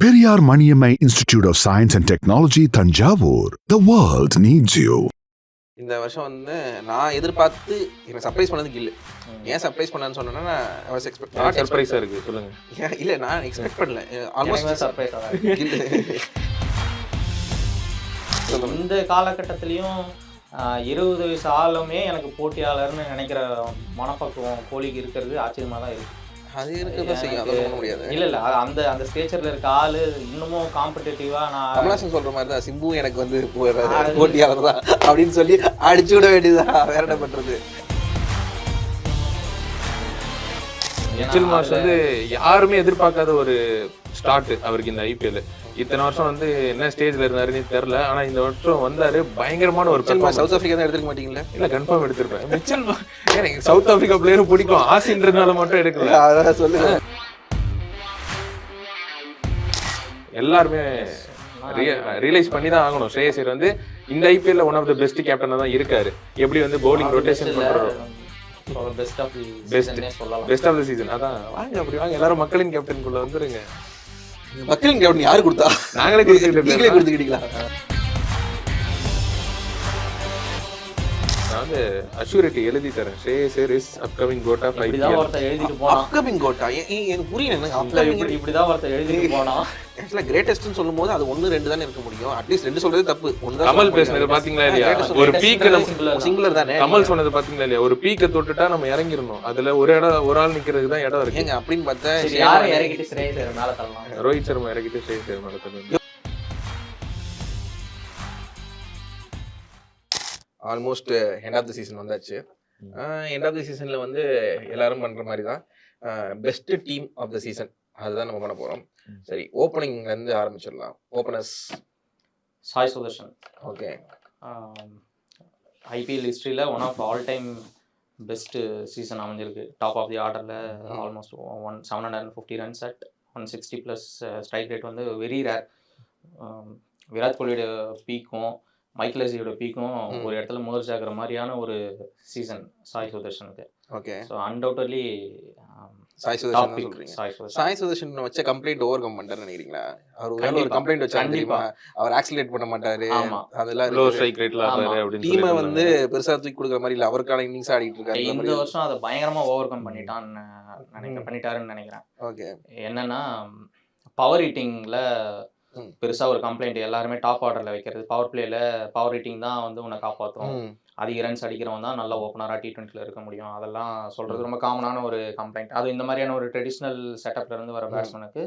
Periyar Maniammai Institute of Science and Technology, Thanjavur. The world needs you. இந்த வருஷம் வந்து நான் எதிர்பார்த்து எனக்கு சர்ப்ரைஸ் பண்ணது கில்லு. ஏன் சர்ப்ரைஸ் பண்ணான்னு சொன்னேன்னா நான் எக்ஸ்பெக்ட் நாட் சர்ப்ரைஸா இருக்கு சொல்லுங்க. இல்லை நான் எக்ஸ்பெக்ட் பண்ணல. ஆல்மோஸ்ட் சர்ப்ரைஸ் கில்லு. இந்த காலகட்டத்திலையும் 20 வயசு ஆளுமே எனக்கு போட்டியாளர்னு நினைக்கிற மனப்பக்குவம் கோலிக்கு இருக்கிறது ஆச்சரியமாக தான் இருக்குது. அது இருக்கதான் செய்யும், அதை பண்ண முடியாது. இல்லை அந்த அந்த ஸ்டேச்சரில் இருக்க ஆள் இன்னமும் காம்படிட்டிவாக நான் கமலாசன் சொல்கிற மாதிரி தான் சிம்பு எனக்கு வந்து போட்டியாளர் தான் அப்படின்னு சொல்லி அடிச்சு விட வேண்டியதுதான். வேற என்ன பண்ணுறது? மிச்சல் மார்ஷ் வந்து யாருமே எதிர்பார்க்காத ஒரு ஸ்டார்ட் அவருக்கு இந்த ஐபிஎல். இத்தனை வருஷம் வந்து என்ன ஸ்டேஜ்ல இருந்தாருன்னு தெரியல. ஆனா இந்த வருஷம் வந்தாரு, பயங்கரமான ஒரு சவுத் ஆப்பிரிக்கா தான் எடுத்துக்க மாட்டீங்களா? இல்ல கன்ஃபார்ம் எடுத்திருப்பேன். மிச்சல் எனக்கு சவுத் ஆப்பிரிக்கா பிளேயரும் பிடிக்கும், ஆசைன்றதுனால மட்டும் எடுக்கல. அதான் சொல்லுங்க. எல்லாருமே ரியலைஸ் பண்ணி தான் ஆகணும். ஸ்ரேயஸ் ஐயர் வந்து இந்த ஐபிஎல்ல ஒன் ஆஃப் த பெஸ்ட் கேப்டனா தான் இருக்காரு. எப்படி வந்து பவுலிங் ரொட்டேஷன் பண்றாரு, பெஸ்ட் ஆஃப் தி சீசன். அதான் வாங்க, அப்படி வாங்க எல்லாரும் மக்களின் கேப்டனுக்குள்ள வந்துருங்க. மக்களின் கேப்டன் யாரு கொடுத்தா? நாங்களே கொடுத்துக்கிட்டீங்களா? நான் வந்து அஷ்யூரிட்டி எழுதி தரேன். Shreyas Iyer is upcoming GOAT of IPL. ஒருத்தர் எழுதிட்டு போனா அப்கமிங் கோட்டா எனக்கு புரியல. இப்படிதான் ஒருத்தர் எழுதிட்டு போனா ஆக்சுவலா கிரேட்டஸ்ட்னு சொல்லும்போது அது 1-2 தானே இருக்க முடியும். அட்லீஸ்ட் 2 சொல்றது தப்பு. கமல் பேசுனது பாத்தீங்களா இல்லையா? ஒரு பீக் சிங்குலர் தானே. கமல் சொன்னது பாத்தீங்களா இல்லையா? ஒரு பீக்க தொட்டுட்டா நம்ம இறங்கிடணும். அதுல ஒரு ஆள் நிக்கிறதுக்கு தான் இடம் இருக்கு. அப்படின்னு பார்த்தா யாரை இறக்கிட்டு ஸ்ரேயஸ் ஐயர் மேல தள்ளலாம்? ரோஹித் சர்மா இறக்கிட்டு ஸ்ரேயஸ் ஐயர் மேல தள்ளலாம். Almost end of the season வந்தாச்சு. எண்ட் ஆஃப் தி சீசன்ல வந்து எல்லாரும் பண்ற மாதிரி தான் best team of the season அதுதான் நம்ம பண்ண போறோம். சரி, ஓப்பனிங்ல இருந்து ஆரம்பிச்சிடலாம். Openers Sai Sudharsan. Okay, IPL ஹிஸ்ட்ரியில் one of all time best season அமைஞ்சிருக்கு. டாப் ஆஃப் தி ஆர்டரில் almost 750 runs at 160+ strike rate வந்து வெரி ரேர். விராட் கோலியோட பீக்கும் மைக்கேல் ஹசியோட பீக்கும் ஒரு இடத்துல மர்ஜ் ஆகிற மாதிரியான ஒரு சீசன் சாய் சுதர்ஷனுக்கு. Okay, so undoubtedly Sai Sudharsan தான் சொல்றீங்க. சாய் சுதர்ஷன் வச்ச கம்ப்ளைண்ட் ஓவர் கம் பண்றாருன்னு நினைக்கிறீங்களா? அவர் ஒரு கம்ப்ளைண்ட் வச்சா கண்டிப்பா அவர் ஆக்சிலேட் பண்ண மாட்டாரு. அதெல்லாம் லோ ஸ்ட்ரைக் ரேட்ல ஆடுறாரு அப்படினு டீமை வந்து பெருசா தூக்கி கொடுக்குற மாதிரி இல்ல, அவருக்கான இன்னிங்ஸ் ஆடிட்டு இருக்காரு. இந்த வருஷம் அதை பயங்கரமா ஓவர் கம் பண்ணிட்டாருன்னு நினைக்கிறேன். ஓகே, என்னன்னா பவர் ஹிட்டிங்ல பெருசா ஒரு கம்ப்ளைண்ட் எல்லாருமே டாப் ஆர்டர்ல வைக்கிறது. பவர் பிளேல பவர் ஹிட்டிங் தான் வந்து உன்னை காப்பாற்றும், அதிக ரன்ஸ் அடிக்கிறவன் தான் நல்ல ஓப்பனரா T20ல இருக்க முடியும், அதெல்லாம் சொல்றது ரொம்ப காமனான ஒரு கம்ப்ளைண்ட். அது இந்த மாதிரியான ஒரு ட்ரெடிஷ்னல் செட்டப்ல இருந்து வர பேட்ஸ்மேனுக்கு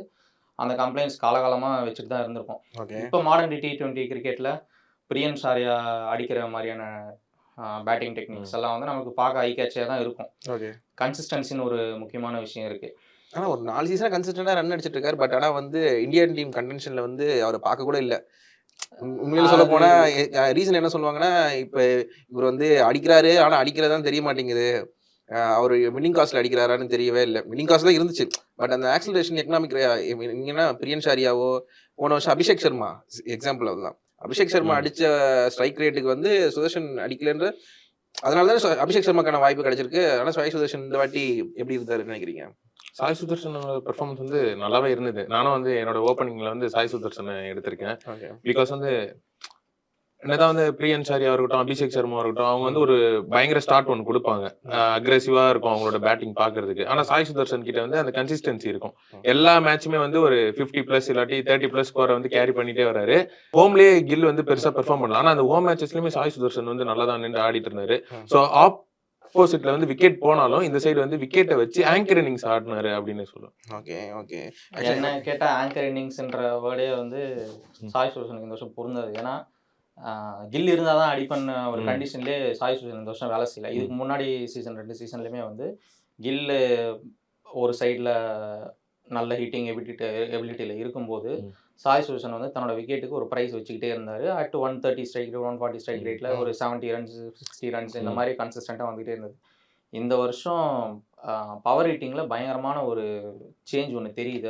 அந்த கம்ப்ளைண்ட்ஸ் காலகாலமா வச்சுட்டு தான் இருந்திருக்கும். இப்போ மாடர்ன் T20 கிரிக்கெட்ல பிரியன் ஷாரியா அடிக்கிற மாதிரியான பேட்டிங் டெக்னிக்ஸ் எல்லாம் வந்து நமக்கு பார்க்க ஐ கேட்சியாக தான் இருக்கும். கன்சிஸ்டன்சின்னு ஒரு முக்கியமான விஷயம் இருக்கு. ஆனால் ஒரு 4 சீசனாக கன்சிஸ்டண்டாக ரன் அடிச்சிட்டு இருக்காரு. பட் ஆனால் வந்து இந்தியன் டீம் கன்டென்ஷன்ல வந்து அவரை பார்க்க கூட இல்லை. உண்மையில சொல்ல போனா ரீசன் என்ன சொல்லுவாங்கன்னா, இப்போ இவர் வந்து அடிக்கிறாரு, ஆனால் அடிக்கிறதான் தெரிய மாட்டேங்குது. அவர் வின்னிங் காஸ்ட்ல அடிக்கிறாரான்னு தெரியவே இல்லை. வின்னிங் காஸ்ட் தான் இருந்துச்சு, பட் அந்த ஆக்சிலரேஷன் எக்கனாமிக் இங்கன்னா பிரியன் ஷாரியாவோ போன வருஷம் அபிஷேக் சர்மா எக்ஸாம்பிள் அதுதான். அபிஷேக் சர்மா அடிச்ச ஸ்ட்ரைக் ரேட்டுக்கு வந்து சுதர்ஷன் அடிக்கலன்ற, அதனால தான் அபிஷேக் சர்மாக்கான வாய்ப்பு கிடைச்சிருக்கு. ஆனால் சாய் சுதர்ஷன் இந்த வாட்டி எப்படி இருந்தாருன்னு நினைக்கிறீங்க? சாய் சுதர்ஷனோட பெர்ஃபார்மன்ஸ் வந்து நல்லாவே இருந்தது. நானும் வந்து என்னோட ஓப்பனிங்ல வந்து சாய் சுதர்ஷனை எடுத்திருக்கேன். பிகாஸ் வந்து என்னதான் வந்து பிரியன் ஷாரியா இருக்கட்டும், அபிஷேக் சர்மா இருக்கட்டும், அவங்க வந்து ஒரு பயங்கர ஸ்டார்ட் ஒன்று கொடுப்பாங்க, அக்ரெசிவா இருக்கும் அவங்களோட பேட்டிங் பாக்குறதுக்கு. ஆனா சாய் சுதர்ஷன் கிட்ட வந்து அந்த கன்சிஸ்டன்சி இருக்கும். எல்லா மேட்சுமே வந்து ஒரு 50+ இல்லாட்டி 30+ ஸ்கோரை வந்து கேரி பண்ணிட்டே வராரு. ஹோம்லயே கில் வந்து பெருசா பெர்ஃபார்ம் பண்ணலாம், ஆனா அந்த ஹோம் மேட்சஸ்லயுமே சாய் சுதர்ஷன் வந்து நல்லா தான் நின்று ஆடிட்டு இருந்தாரு. ஸோ ஆப்போசிட்ல வந்து விக்கெட் போனாலும் இந்த சைடு வந்து விக்கெட்டை வச்சு ஆங்கர் இன்னிங்ஸ் ஆடினாரு அப்படின்னு சொல்லுவோம். ஓகே ஓகே, என்ன கேட்டா ஆங்கர் இன்னிங்ஸ்ன்ற வேர்டே வந்து சாய் சுதர்ஷனுக்கு இந்த வருஷம் பொருந்தாது. ஏன்னா கில் இருந்தால் தான் அடிப்பண்ண ஒரு கண்டிஷன்லேயே சாய் சுதர்ஷன் இந்த வருஷம் வேலை செய்யல. இதுக்கு முன்னாடி சீசன் 2 சீசன்லையுமே வந்து கில்லு ஒரு சைடில் நல்ல ஹிட்டிங் எபிலிட்டியில் இருக்கும்போது சாய் சுதர்ஷன் வந்து தன்னோட விக்கெட்டுக்கு ஒரு ப்ரைஸ் வச்சுக்கிட்டே இருந்தார். அட் 130 ஸ்ட்ரைக் ரேட் 140 ஸ்ட்ரைக் ரேட்டில் ஒரு 70 ரன்ஸ் 60 ரன்ஸ் இந்த மாதிரி கன்சிஸ்டண்ட்டாக வந்துகிட்டே இருந்தது. இந்த வருஷம் பவர் ஹிட்டிங்கில் பயங்கரமான ஒரு சேஞ்ச் ஒன்று தெரியுது.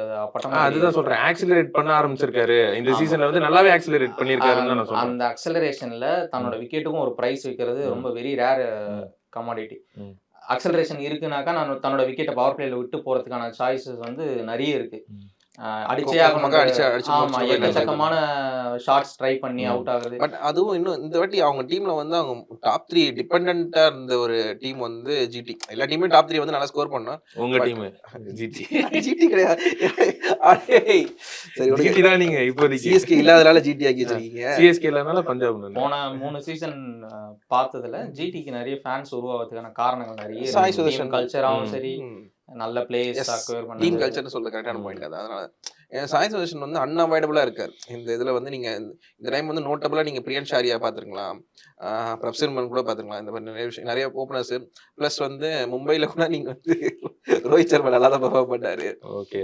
அதுதான் சொல்றேன், ஆக்சிலரேட் பண்ண ஆரம்பிச்சிருக்காரு இந்த சீசன்ல, வந்து நல்லாவே ஆக்சிலரேட் பண்ணியிருக்காரு. அந்த அக்சலரேஷன்ல தன்னோட விக்கெட்டுக்கும் ஒரு ப்ரைஸ் வைக்கிறது ரொம்ப வெரி ரேர் கமாடிட்டி. அக்சலரேஷன் இருக்குனாக்கா நான் தன்னோட விக்கெட்டை பவர் பிளேல விட்டு போறதுக்கான சாய்ஸஸ் வந்து நிறைய இருக்கு. அடிச்சே மகா அடிச்சு ஆகணும். ஆமா, முடிச்சுட்டு போயிடலாம். எக்கச்சக்கமான ஷாட்ஸ் ட்ரை பண்ணி அவுட் ஆகுறது. பட் அதுவும் இன்னும் இந்த வாட்டி அவங்க டீம்ல வந்து அவங்க டாப் 3 டிபெண்டன்ட்டா இருந்த ஒரு டீம் வந்து ஜிடி. எல்லா டீமும் டாப் 3 வந்து நல்லா ஸ்கோர் பண்ணோம். உங்க But- டீம் ஜிடி ஜிடி கிடையாது. அடேய். சரி ஜிடி உனக்கு தான் நீங்க இப்போதைக்கு சிஎஸ்கே இல்லாதனால ஜிடி ஆக்கி வச்சிருக்கீங்க. சிஎஸ்கே இல்லனால பஞ்சாப் போன 3 சீசன் பார்த்ததுல ஜிடிக்கு நிறைய ஃபேன்ஸ் உருவாகிறதுக்கான காரணங்கள் நிறைய சாய் இருக்கு. சுதர்ஷன். டீம் கல்ச்சராகவும் சரி, ம். நல்ல பிளேயர்ஸ் Yes. அக்வயர் டீம் பண்ணது. கல்ச்சர்னு சொல்ற கரெக்டான பாயிண்ட் அது. அதனால சாய் சுதர்ஷன் வந்து அன்அவாய்டபிளா இருக்காரு. இந்த இதுல வந்து நீங்க இந்த டைம் வந்து நோட்டபிளா நீங்க பிரியன் ஷாரியா பாத்துருக்கலாம், பிரப்சிர்மன் கூட பாத்துருக்கலாம். இந்த மாதிரி நிறைய விஷயம், நிறைய ஓப்பனர்ஸ். பிளஸ் வந்து மும்பைல கூட நீங்க வந்து ரோஹித் சர்மா நல்லா தான் பெர்ஃபார்ம் பண்ணாரு. ஓகே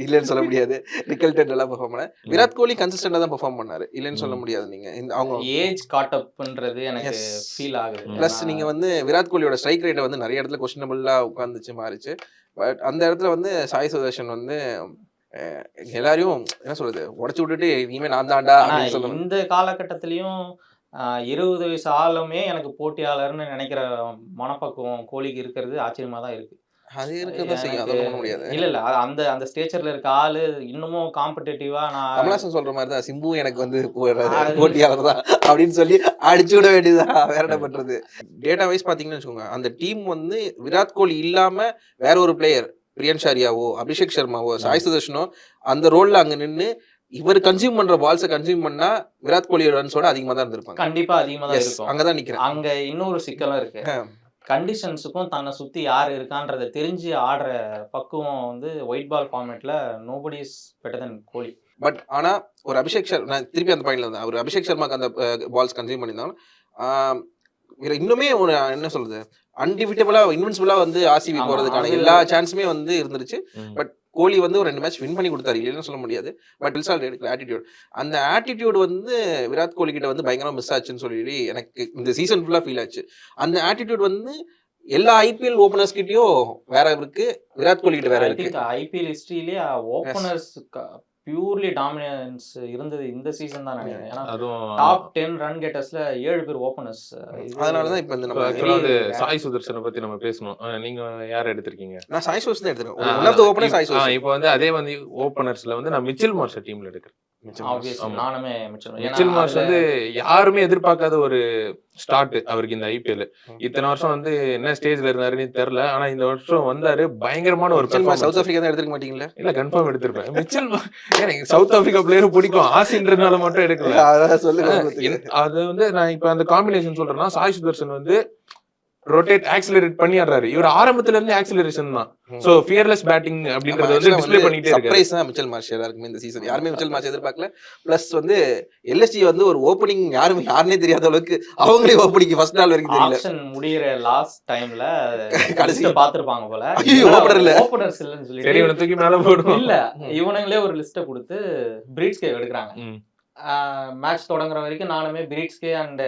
இல்லைன்னு சொல்ல முடியாது. ரிக்கல்டன் நல்லா பெர்ஃபார்ம் பண்ணாரு. விராட் கோலி கன்சிஸ்டன்டா தான் பெர்ஃபார்ம் பண்ணாரு. இல்லைன்னு சொல்ல முடியாது. நீங்க அவங்க ஏஜ் காட் அப்ன்றது எனக்கு Yes. ஃபீல் ஆகுது. பிளஸ் நீங்க வந்து விராட் கோலியோட ஸ்ட்ரைக் ரேட்டை வந்து நிறைய இடத்துல கொஸ்டினபிளா உட்காந்துச்சு மாறிச்சு. பட் அந்த இடத்துல வந்து சாய் சுதர்ஷன் வந்து எல்லாரையும் என்ன சொல்றது உடச்சு விட்டுட்டு இனிமே நான் தான்டா ஆனா அப்படின்னு சொல்லணும். இந்த காலகட்டத்திலயும் 20 வயசு ஆளுமே எனக்கு போட்டியாளர்னு நினைக்கிற மனப்பக்குவம் கோலிக்கு இருக்கிறது ஆச்சரியமா தான் இருக்கு. அது இருக்கதான் செய்யும். அதை பண்ண முடியாது. இல்ல அந்த அந்த ஸ்டேச்சர்ல இருக்க ஆளு இன்னமும் காம்படிட்டிவா நான் கமலாசன் சொல்ற மாதிரி தான் சிம்பு எனக்கு வந்து போட்டியாளர் தான் அப்படின்னு சொல்லி அடிச்சு விட வேண்டியதுதான். வேற என்ன பண்றது. டேட்டா வைஸ் பாத்தீங்கன்னு வச்சுக்கோங்க, அந்த டீம் வந்து விராட் கோலி இல்லாம வேற ஒரு பிளேயர் பிரியன் ஷாரியாவோ அபிஷேக் சர்மாவோ சாய் சுதர்ஷனோ அந்த ரோல்ல அங்க நின்று இவர் கன்சியூம் பண்ற பால்ஸை கன்சியூம் பண்ணா விராட் கோலி ரன்ஸோட அதிகமா தான் இருந்திருப்பாங்க. கண்டிப்பா அதிகமா தான் Yes, இருக்கும். அங்கதான் நிக்கிறேன். அங்க இன்னொரு சிக்கலும் இருக்கு. கண்டிஷன்ஸுக்கும் தன்னை சுத்தி யார் இருக்கான்றத தெரிஞ்சு ஆடுற பக்குவம் வந்து ஒயிட் பால் ஃபார்மேட்ல nobody is better than Kohli. But ஆனா ஒரு அபிஷேக் சர்மா, நான் திருப்பி அந்த பாயிண்ட்ல இருந்தேன், அவர் அபிஷேக் சர்மாக்கு அந்த பால்ஸ் கன்சியூம் பண்ணியிருந்தாலும் இன்னுமே ஒரு என்ன சொல்றது அன்டிஃபிட்டபிளா இன்வின்சிபிளா வந்து ஆர்சிபி ஆமா, போறதுக்கான அது- எல்லா சான்ஸுமே வந்து இருந்துருச்சு. ம். பட் கோலி வந்து ஒரு 2 மேட்ச் வின் பண்ணி கொடுத்தாரு, இல்லைன்னு சொல்ல முடியாது. But it's all attitude. அந்த ஆட்டிடியூட் வந்து விராட் கோலி கிட்ட வந்து பயங்கரமா மிஸ் ஆச்சுன்னு சொல்லி எனக்கு இந்த சீசன் ஃபுல்லா ஃபீல் ஆச்சு. அந்த ஆட்டிடியூட் வந்து எல்லா ஐபிஎல் ஓபனர்ஸ் கிட்டயும் வேற இருக்கு, விராட் கோலி கிட்ட வேற இருக்கு. ஐபிஎல் ஹிஸ்டரியிலே ஓப்பனர்ஸ் பியூர்லி டாமினன்ஸ் இருந்தது இந்த சீசன் தான் நினைக்கிறேன். ஏன்னா அதுவும் டாப் 10 ரன் கெட்டர்ஸ்ல 7 பேர் ஓப்பனர்ஸ். அதனாலதான் இப்ப இந்த நம்ம actually வந்து சாய் சுதர்ஷனை பத்தி நம்ம பேசணும். நீங்க யார் எடுத்திருக்கீங்க? நான் சாய் சோர்ஸ் தான் எடுத்துருக்கேன். One of the openers Sai சோர்ஸ். இப்போ வந்து அதே வந்து ஓப்பனர்ஸ்ல வந்து நான் மிச்சல் மார்ஷ் டீம்ல எடுக்கிறேன். ஆப்வியஸ்லி ஆமா. நானுமே மிச்சல் மார்ஷ் வந்து யாருமே எதிர்பார்க்காத ஒரு ஸ்டார்ட் அவருக்கு இந்த ஐபிஎல். இத்தனை வருஷம் வந்து என்ன ஸ்டேஜ்ல இருந்தாருன்னு தெரியல. ஆனா இந்த வருஷம் வந்தாரு, பயங்கரமான ஒரு சவுத் performance. ஆப்பிரிக்கா தான் எடுத்துக்க மாட்டீங்களா? இல்ல கன்ஃபார்ம் எடுத்திருப்பேன். மிச்சல் எனக்கு சவுத் ஆப்பிரிக்கா பிளேயரும் பிடிக்கும், ஆசின்றதுனால மட்டும் எடுக்கல. அதான் சொல்லுங்க. அது வந்து நான் இப்ப அந்த காம்பினேஷன் சொல்றேன்னா, சாய் சுதர்ஷன் வந்து ரொட்டேட் ஆக்சிலரேட் பண்ணி ஆடுறாரு. இவர் ஆரம்பத்துல இருந்து ஆக்சிலரேஷன் தான். சோ ஃபியர்லெஸ் பேட்டிங் அப்படின்றது வந்து டிஸ்ப்ளே பண்ணிட்டே இருக்காரு. சர்ப்ரைஸ் தான் மிச்சல் மார்ஷ் எல்லாருக்குமே இந்த சீசன். யாருமே மிச்சல் மார்ஷ் எதிர்பார்க்கல. பிளஸ் வந்து எல்எஸ்ஜி வந்து ஒரு ஓப்பனிங் யாருனே தெரியாத அளவுக்கு அவங்களே ஓப்பனிங் ஃபர்ஸ்ட் நாள் வரைக்கும் தெரியல. ஆக்ஷன் முடியற லாஸ்ட் டைம்ல கடைசி கடைசி பாத்துருப்பாங்க போல. ஐயோ, opener இல்ல. ஓபனர்ஸ் இல்லன்னு சரி, சொல்லி இவனை தூக்கி மேல போடுவோம். இல்ல இவனுங்களே ஒரு லிஸ்ட கொடுத்து பிரீட்ஸ்கே எடுக்கிறாங்க. ம். மேட்ச் தொடங்குற வரைக்கும் நானுமே பிரீட்ஸ்கே அண்ட்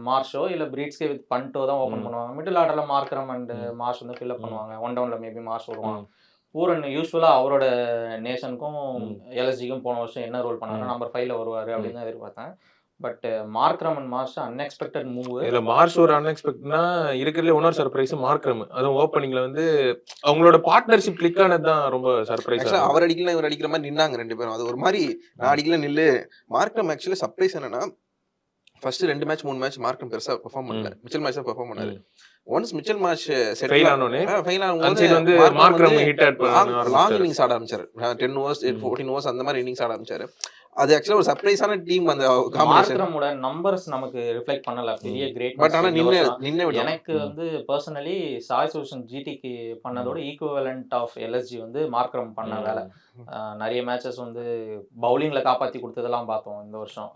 மார்ஷோ இல்ல பிரீட்ஸ்கே வித் பண்டோ தான் ஓபன் பண்ணுவாங்க. மிடில் ஆர்டர்ல மார்க்ரம் அண்ட் மார்ஷ் வந்து ஃபில் அப் பண்ணுவாங்க. ஒன் டவுன்ல மேபி மார்ஷ் வருவாங்க. பூரன் யூஸ்வலா அவரோட நேஷனுக்கும் எல்எஸ்ஜிக்கும் போன வருஷம் என்ன ரோல் பண்ணாங்க, நம்பர் 5ல வருவாரு அப்படின்னு தான் எதிர்பார்த்தேன். But Markram and Marsh unexpected move. இதுல மார்ஷ் ஒரு அன்எக்ஸ்பெக்ட்னா இருக்கிறதுல இன்னொரு சர்ப்ரைஸ் மார்க்ரம். அதுவும் ஓப்பனிங்ல வந்து அவங்களோட பார்ட்னர்ஷிப் கிளிக் ஆனதுதான் ரொம்ப சர்ப்ரைஸ். ஆக்சுவலா அவர் அடிக்கல இவர் அடிக்கிற மாதிரி நின்னாங்க ரெண்டு பேரும். அது ஒரு மாதிரி நான் அடிக்கல நில்லு. மார்க்ரம் ஆக்சுவலி சர்ப்ரைஸ் என்னன்னா ஃபர்ஸ்ட் 2 மேட்ச் 3 மேட்ச் மார்க்ரம் பெருசா பெர்ஃபார்ம் பண்ணல. மிச்சல் மார்ஷ் தான் பெர்ஃபார்ம் பண்ணாரு. ஒன்ஸ் மிச்சல் மார்ஷ் ஃபெயில் ஆனோனே ஃபெயில் அன்சைட் வந்து மார்க்ரம் ஹிட் ஆட் பண்ண லாங் இன்னிங்ஸ் ஆட ஆரம்பிச்சாரு. 10 ஓவர்ஸ் 14 ஓவர்ஸ் அந்த மாதிரி இன்னிங்ஸ் ஆட ஆரம்பிச்சாரு. அது ஆக்சுவலா ஒரு சர்ப்ரைஸான டீம் அந்த காம்பினேஷன். மார்க்ரமோட நம்பர்ஸ் நமக்கு ரிஃப்ளெக்ட் பண்ணல பெரிய கிரேட். பட் ஆனா நின்னு எனக்கு வந்து பர்சனலி சாய் சுதர்ஷன் ஜிடிக்கு பண்ணதோட ஈக்குவலண்ட் ஆஃப் எல்எஸ்ஜி வந்து மார்க்ரம் பண்ண வேலை. நிறைய மேட்சஸ் வந்து பவுலிங்ல காப்பாத்தி கொடுத்ததெல்லாம் பார்த்தோம் இந்த வருஷம்.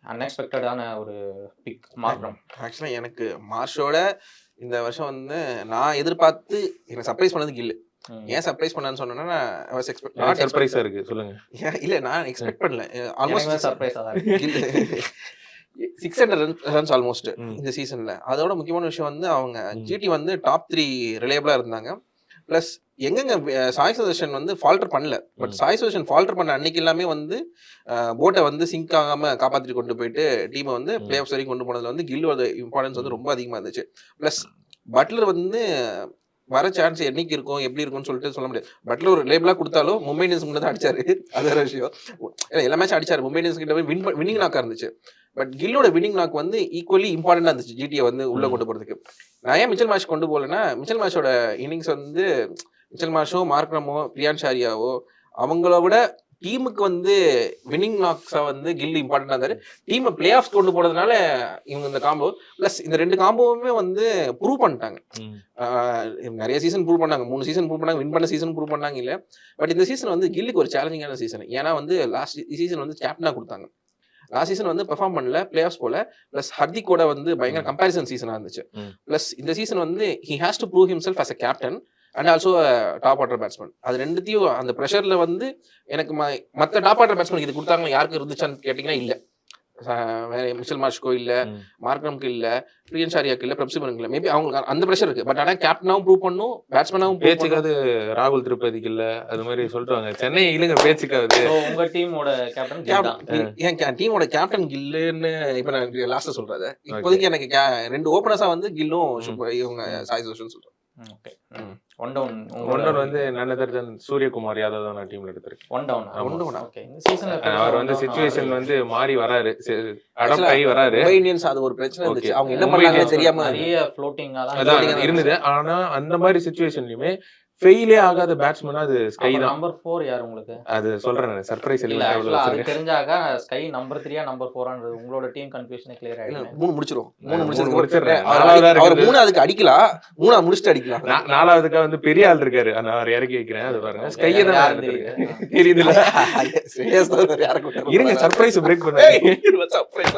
அன்எக்ஸ்பெக்டடான ஒரு பிக் மார்க்ரம். ஆக்சுவலா எனக்கு மார்ஷோட இந்த வருஷம் வந்து நான் எதிர்பார்த்து எனக்கு சர்ப்ரைஸ் பண்ணது கில்லு. ஏன் சர்ப்ரைஸ் பண்ணான்னு சொன்னா சர்ப்ரைஸா இருக்கு சொல்லுங்க. இல்ல நான் எக்ஸ்பெக்ட் பண்ணல. ஆல்மோஸ்ட் சர்ப்ரைஸா தான் இருக்கு. 600 ரன்ஸ் ஆல்மோஸ்ட் இந்த சீசன்ல. அதோட முக்கியமான விஷயம் வந்து அவங்க ஜிடி வந்து டாப் 3 ரிலையபிளா இருந்தாங்க. பிளஸ் எங்கெங்க சாய் சுதர்ஷன் வந்து ஃபால்டர் பண்ணல. பட் சாய் சுதர்ஷன் ஃபால்டர் பண்ண அன்னைக்கு எல்லாமே வந்து போட்டை வந்து சிங்க் ஆகாம காப்பாற்றிட்டு கொண்டு போயிட்டு டீமை வந்து பிளே ஆஃப்ஸ் வரைக்கும் கொண்டு போனதுல வந்து கில்லோட இம்பார்ட்டன்ஸ் வந்து ரொம்ப அதிகமா இருந்துச்சு. பிளஸ் பட்லர் வந்து வர சான்ஸ் என்னைக்கு இருக்கும் எப்படி இருக்கும்னு சொல்லிட்டு சொல்ல முடியாது. பட்லர் ஒரு லேபிளா கொடுத்தாலும் மும்பை இந்தியன்ஸ் முன்னாடி தான் அடிச்சாரு. அது வேற விஷயம். எல்லா மேட்ச் அடிச்சாரு. மும்பை இந்தியன்ஸ் கிட்ட வின்னிங் நாக்கா இருந்துச்சு. பட் கில்லோட வின்னிங் நாக் வந்து ஈக்குவலி இம்பார்ட்டண்டா இருந்துச்சு ஜிடியை வந்து உள்ள கொண்டு போறதுக்கு. நான் ஏன் மிச்சல் மார்ஷ் கொண்டு போகலன்னா, மிச்சல் மார்ஷோட இன்னிங்ஸ் வந்து மிச்சல் மார்ஷோ, மார்க்ரமோ, பிரியான் ஷாரியாவோ அவங்கள விட டீமுக்கு வந்து வின்னிங் நாக்ஸா வந்து கில் இம்பார்ட்டண்டா இருந்தாரு. டீமை பிளே ஆஃப் கொண்டு போனதுனால இவங்க இந்த காம்போ பிளஸ் இந்த 2 காம்போவுமே வந்து ப்ரூவ் பண்ணிட்டாங்க. நிறைய சீசன் ப்ரூவ் பண்ணாங்க, 3 சீசன் ப்ரூவ் பண்ணாங்க, வின் பண்ண சீசன் ப்ரூவ் பண்ணாங்க இல்ல. பட் இந்த சீசன் வந்து கில்லுக்கு ஒரு சேலஞ்சிங்கான சீசன். ஏன்னா வந்து லாஸ்ட் சீசன் வந்து கேப்டனா கொடுத்தாங்க. லாஸ்ட் சீசன் வந்து பெர்ஃபார்ம் பண்ணல, பிளே ஆஃப்ஸ் போல. பிளஸ் ஹர்திக்கோட வந்து பயங்கர கம்பேரிசன் சீசனா இருந்துச்சு. பிளஸ் இந்த சீசன் வந்து he has to prove himself as a captain and also top order batsman. அது ரெண்டுத்தையும் அந்த ப்ரெஷர்ல வந்து எனக்கு மற்ற டாப் ஆர்டர் பேட்ஸ்மேன் இது கொடுத்தாங்க யாருக்கு இருந்துச்சான்னு கேட்டீங்கன்னா இல்ல. வேற மிச்சல் மார்ஷ்கோ இல்ல, மார்க்ரம்க்கு இல்ல, பிரியன் ஷாரியாக்கு இல்ல, பிரப்சிபனுக்கு இல்ல. மேபி அவங்களுக்கு அந்த ப்ரெஷர் இருக்கு. பட் ஆனா கேப்டனாவும் ப்ரூவ் பண்ணும், பேட்ஸ்மேனாவும் பேச்சுக்காது ராகுல் திருப்பதிக்கு இல்ல அது மாதிரி சொல்றாங்க. சென்னை இல்லங்க பேச்சுக்காது. உங்க டீமோட கேப்டன் என் டீமோட கேப்டன் கில்லுன்னு இப்ப நான் லாஸ்ட்ல சொல்றேன். இப்போதைக்கு எனக்கு 2 ஓபனர்ஸா வந்து கில்லும் இவங்க சாய் சுதர்ஷன் சொல்றேன். ஓகே. ஒன் டவுன் வந்து நல்லதர்ஜன் சூரியகுமார் யாதவ் தான் நான் டீம்ல எடுத்திருக்கேன். One down. ஓகே. இந்த சீசன்ல அவர் வந்து சிச்சுவேஷன் வந்து மாறி வராரு, அடாப்ட் ஆகி வராரு. மும்பை இந்தியன்ஸ் அது ஒரு பிரச்சனை இருந்துச்சு. அவங்க என்ன பண்ணாங்கன்னு தெரியாம நிறைய ஃப்ளோட்டிங்கா தான் இருந்தது. ஆனா அந்த மாதிரி சிச்சுவேஷன்லயுமே ஃபெயிலே ஆகாத பேட்ஸ்மேனா அது ஸ்கை தான். நம்பர் 4 யார் உங்களுக்கு? அது சொல்றேன் நான் சர்ப்ரைஸ் இல்ல. அது தெரிஞ்சாக ஸ்கை நம்பர் 3 நம்பர் 4ன்றது உங்களோட டீம் கன்ஃபியூஷனே கிளியர் ஆயிடும். 3 முடிச்சிரும். 3 முடிச்சிடுறேன். அவர் 3 அதுக்கு அடிக்கலாம். 3 முடிச்சிட்டு அடிக்கலாம். 4வதுக்கு வந்து பெரிய ஆள் இருக்காரு. நான் இறக்கி வைக்கிறேன். அது பாருங்க ஸ்கையை தான் தெரியுதுல. ஸ்ரேயஸ் தான் யாருக்கு இருங்க சர்ப்ரைஸ் பிரேக் பண்ணுங்க. சர்ப்ரைஸ்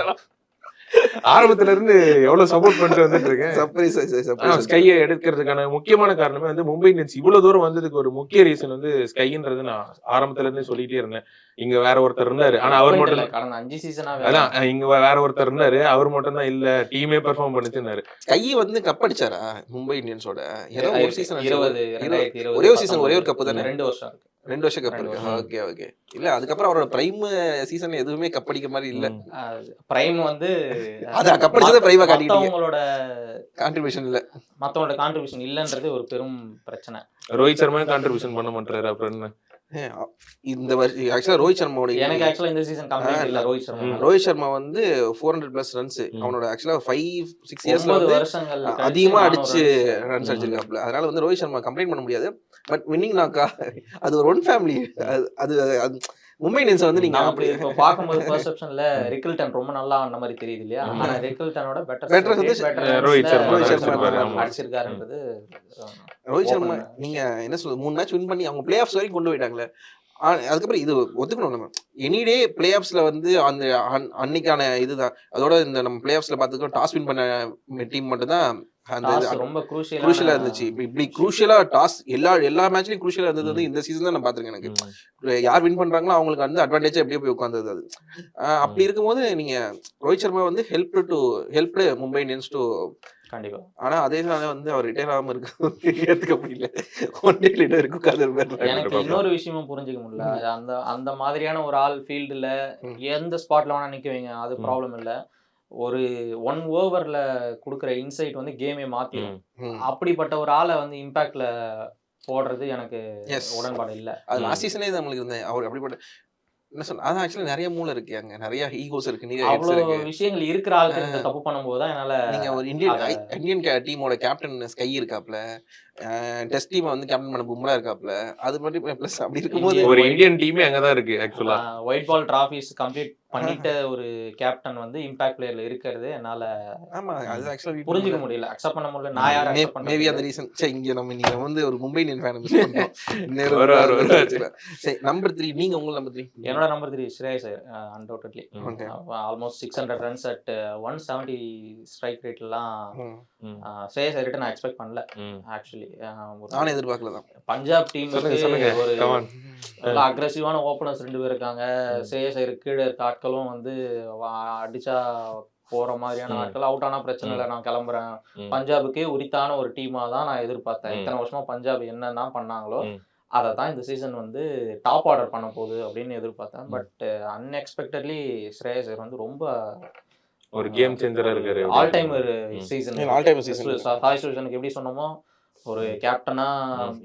ஆரம்பத்துல இருந்து எவ்வளவு சப்போர்ட் பண்ணிட்டு வந்துட்டு இருக்கேன். ஸ்கையை எடுக்கிறதுக்கான முக்கியமான காரணமே வந்து மும்பை இந்தியன்ஸ் இவ்வளவு தூரம் வந்ததுக்கு ஒரு முக்கிய ரீசன் வந்து ஸ்கைன்றது நான் ஆரம்பத்துல இருந்து சொல்லிட்டே இருந்தேன். இங்க வேற ஒருத்தர் இருந்தாரு, ஆனா அவர் மட்டும் கடந்த 5 சீசனா அதான் இங்க வேற ஒருத்தர் இருந்தாரு, அவர் மட்டும் தான் இல்ல டீமே பெர்ஃபார்ம் பண்ணிச்சுனாரு. ஸ்கை வந்து கப் அடிச்சாரா மும்பை இந்தியன்ஸோட? ஏதோ ஒரு சீசன் 2020 ஒரே ஒரு சீசன் ஒரே ஒரு கப் தானே. 2 வருஷம் இருக்கு. 2 வருஷம் கப் இருக்கு. Okay okay. இல்ல அதுக்கப்புறம் அவரோட பிரைம் சீசன் எதுவுமே கப் அடிக்க மாதிரி இல்ல. பிரைம் வந்து அத கப் அடிச்சத பிரைமா காட்டிட்டீங்க. அவங்களோட கான்ட்ரிபியூஷன் இல்ல, மத்தவங்களோட கான்ட்ரிபியூஷன் இல்லன்றது ஒரு பெரும் பிரச்சனை. ரோஹித் சர்மா கான்ட்ரிபியூஷன் பண்ண மாட்டாரு. அப்புறம் என்ன இந்த வருஷம் ஆக்சுவலா ரோஹித் சர்மாவோட எனக்கு ஆக்சுவலா இந்த சீசன் கம்ப்ளீட் இல்ல. ரோஹித் சர்மா வந்து 400+ ரன்ஸ் அவனோட ஆக்சுவலா 5-6 இயர்ஸ்ல வந்து வருஷங்கள்ல அதிகமா அடிச்சு ரன்ஸ் அடிச்சிருக்காப்ல. அதனால வந்து ரோஹித் சர்மா கம்ப்ளைண்ட் பண்ண முடியாது. பட் வின்னிங் நாக்கா அது ஒரு ஒன் ஃபேமிலி. அது மும்பை இந்தியன்ஸ் வந்து நீங்க அப்படி இப்ப பாக்கும்போது பெர்செப்ஷன்ல ரிக்கில்டன் ரொம்ப நல்லா ஆன மாதிரி தெரியுது இல்லையா? ஆனா ரிக்கில்டனோட பெட்டர் ரோஹித் சர்மா அடிச்சிருக்காருன்றது. ரோஹித் சர்மா நீங்க என்ன சொல்றது, 3 மேட்ச் வின் பண்ணி அவங்க பிளே ஆஃப்ஸ் வரைக்கும் கொண்டு போயிட்டாங்களே. அதுக்கப்புறம் இது ஒத்துக்கணும் நம்ம எனிடே பிளே ஆஃப்ஸ்ல வந்து அந்த அன்னைக்கான இதுதான். அதோட இந்த நம்ம பிளே ஆஃப்ஸ்ல பார்த்துக்கோ டாஸ் வின் பண்ண டீம் மட்டும் தான் ரொம்ப குரூஷியலா இருந்துச்சு. இப்படி குரூஷியலா டாஸ் எல்லா மேட்ச்லயும் குரூஷியலா இருந்தது வந்து இந்த சீசன் தான் நான் பாத்துருக்கேன். எனக்கு யார் வின் பண்றாங்களோ அவங்களுக்கு வந்து அட்வான்டேஜ் எப்படியே போய் உட்கார்ந்தது அது. அப்படி இருக்கும்போது நீங்க ரோஹித் சர்மா வந்து ஹெல்ப் மும்பை இந்தியன்ஸ் டு கண்டிப்பா. ஆனா அதே வந்து அவர் ரிட்டையர் ஆகாம ஏத்துக்க முடியல. ஒன் டே லீடர் எனக்கு இன்னொரு விஷயமும் புரிஞ்சுக்க முடியல. அந்த மாதிரியான ஒரு ஆள் ஃபீல்டுல எந்த ஸ்பாட்ல வேணா நிக்க வைங்க, அது ப்ராப்ளம் இல்ல. ஒரு 1 ஓவர்ல கொடுக்குற இன்சைட் வந்து கேமே மாத்திடும். அப்படிப்பட்ட ஒரு ஆளை வந்து இம்பாக்ட்ல போடுறது எனக்கு உடன்பாடு இல்ல. அது லாஸ்ட் சீசனே நம்மளுக்கு இருந்தேன். அவர் அப்படிப்பட்ட என்ன சொல்ல, அதான் ஆக்சுவலி நிறைய மூளை இருக்கு, அங்க நிறைய ஈகோஸ் இருக்கு, நிறைய விஷயங்கள் இருக்கிற ஆளுக்கு இந்த தப்பு பண்ணும்போது தான் என்னால. நீங்க ஒரு இந்தியன் டீமோட கேப்டன் ஸ்கை இருக்காப்ல, டெஸ்ட் டீம் வந்து கேப்டன் பண்ண பும்ரா இருக்காப்ல, அது மட்டும் பிளஸ் அப்படி இருக்கும்போது ஒரு இந்தியன் டீமே அங்கதான் இருக்கு. ஆக்சுவலா ஒயிட் பால் டிராஃபிஸ் கம்ப்ளீட் பண்ணிட்ட ஒரு கேப்டன் வந்து இம்பாக்ட் பிளேயர்ல இருக்கிறது என்னால ஆமா அது ஆக்சுவலா புரிஞ்சுக்க முடியல, அக்செப்ட் பண்ண முடியல. நான் யாரை அக்செப்ட் பண்ண மேபி அந்த ரீசன் சே இங்க நீங்க வந்து ஒரு மும்பை இந்தியன் ஃபேன் மிஸ் பண்றோம். சரி நம்பர் 3 நீங்க உங்க நம்பர் 3. என்னோட number 3 Shreyas Iyer. Undoubtedly almost 600 runs at 170 strike ரேட்லாம் ஸ்ரேயஸ் ஐயர்ட்ட நான் எக்ஸ்பெக்ட் பண்ணல. ஆக்சுவலி நானே எதிர்பார்க்கல தான். பஞ்சாப் டீம் ஒரு நல்ல அக்ரெசிவான ஓபனர்ஸ் 2 பேர் இருக்காங்க. ஸ்ரேயஸ் ஐயர் கீழே இருக்க ஆட்களும் வந்து அடிச்சா போற மாதிரியான ஆட்கள். அவுட் ஆனா பிரச்சனை இல்லை, நான் கிளம்புறேன். பஞ்சாபுக்கே உரித்தான ஒரு டீமா தான் நான் எதிர்பார்த்தேன். இத்தனை வருஷமா பஞ்சாப் என்னன்னா பண்ணாங்களோ அதை தான் இந்த சீசன் வந்து டாப் ஆர்டர் பண்ண போகுது அப்படின்னு எதிர்பார்த்தேன். பட் அன்எக்ஸ்பெக்டட்லி ஸ்ரேயஸ் ஐயர் வந்து ரொம்ப ஒரு கேம் சேஞ்சரா இருக்காரு. All time season. சாய் சுதர்ஷனுக்கு எப்படி சொன்னோமோ ஒரு கேப்டனா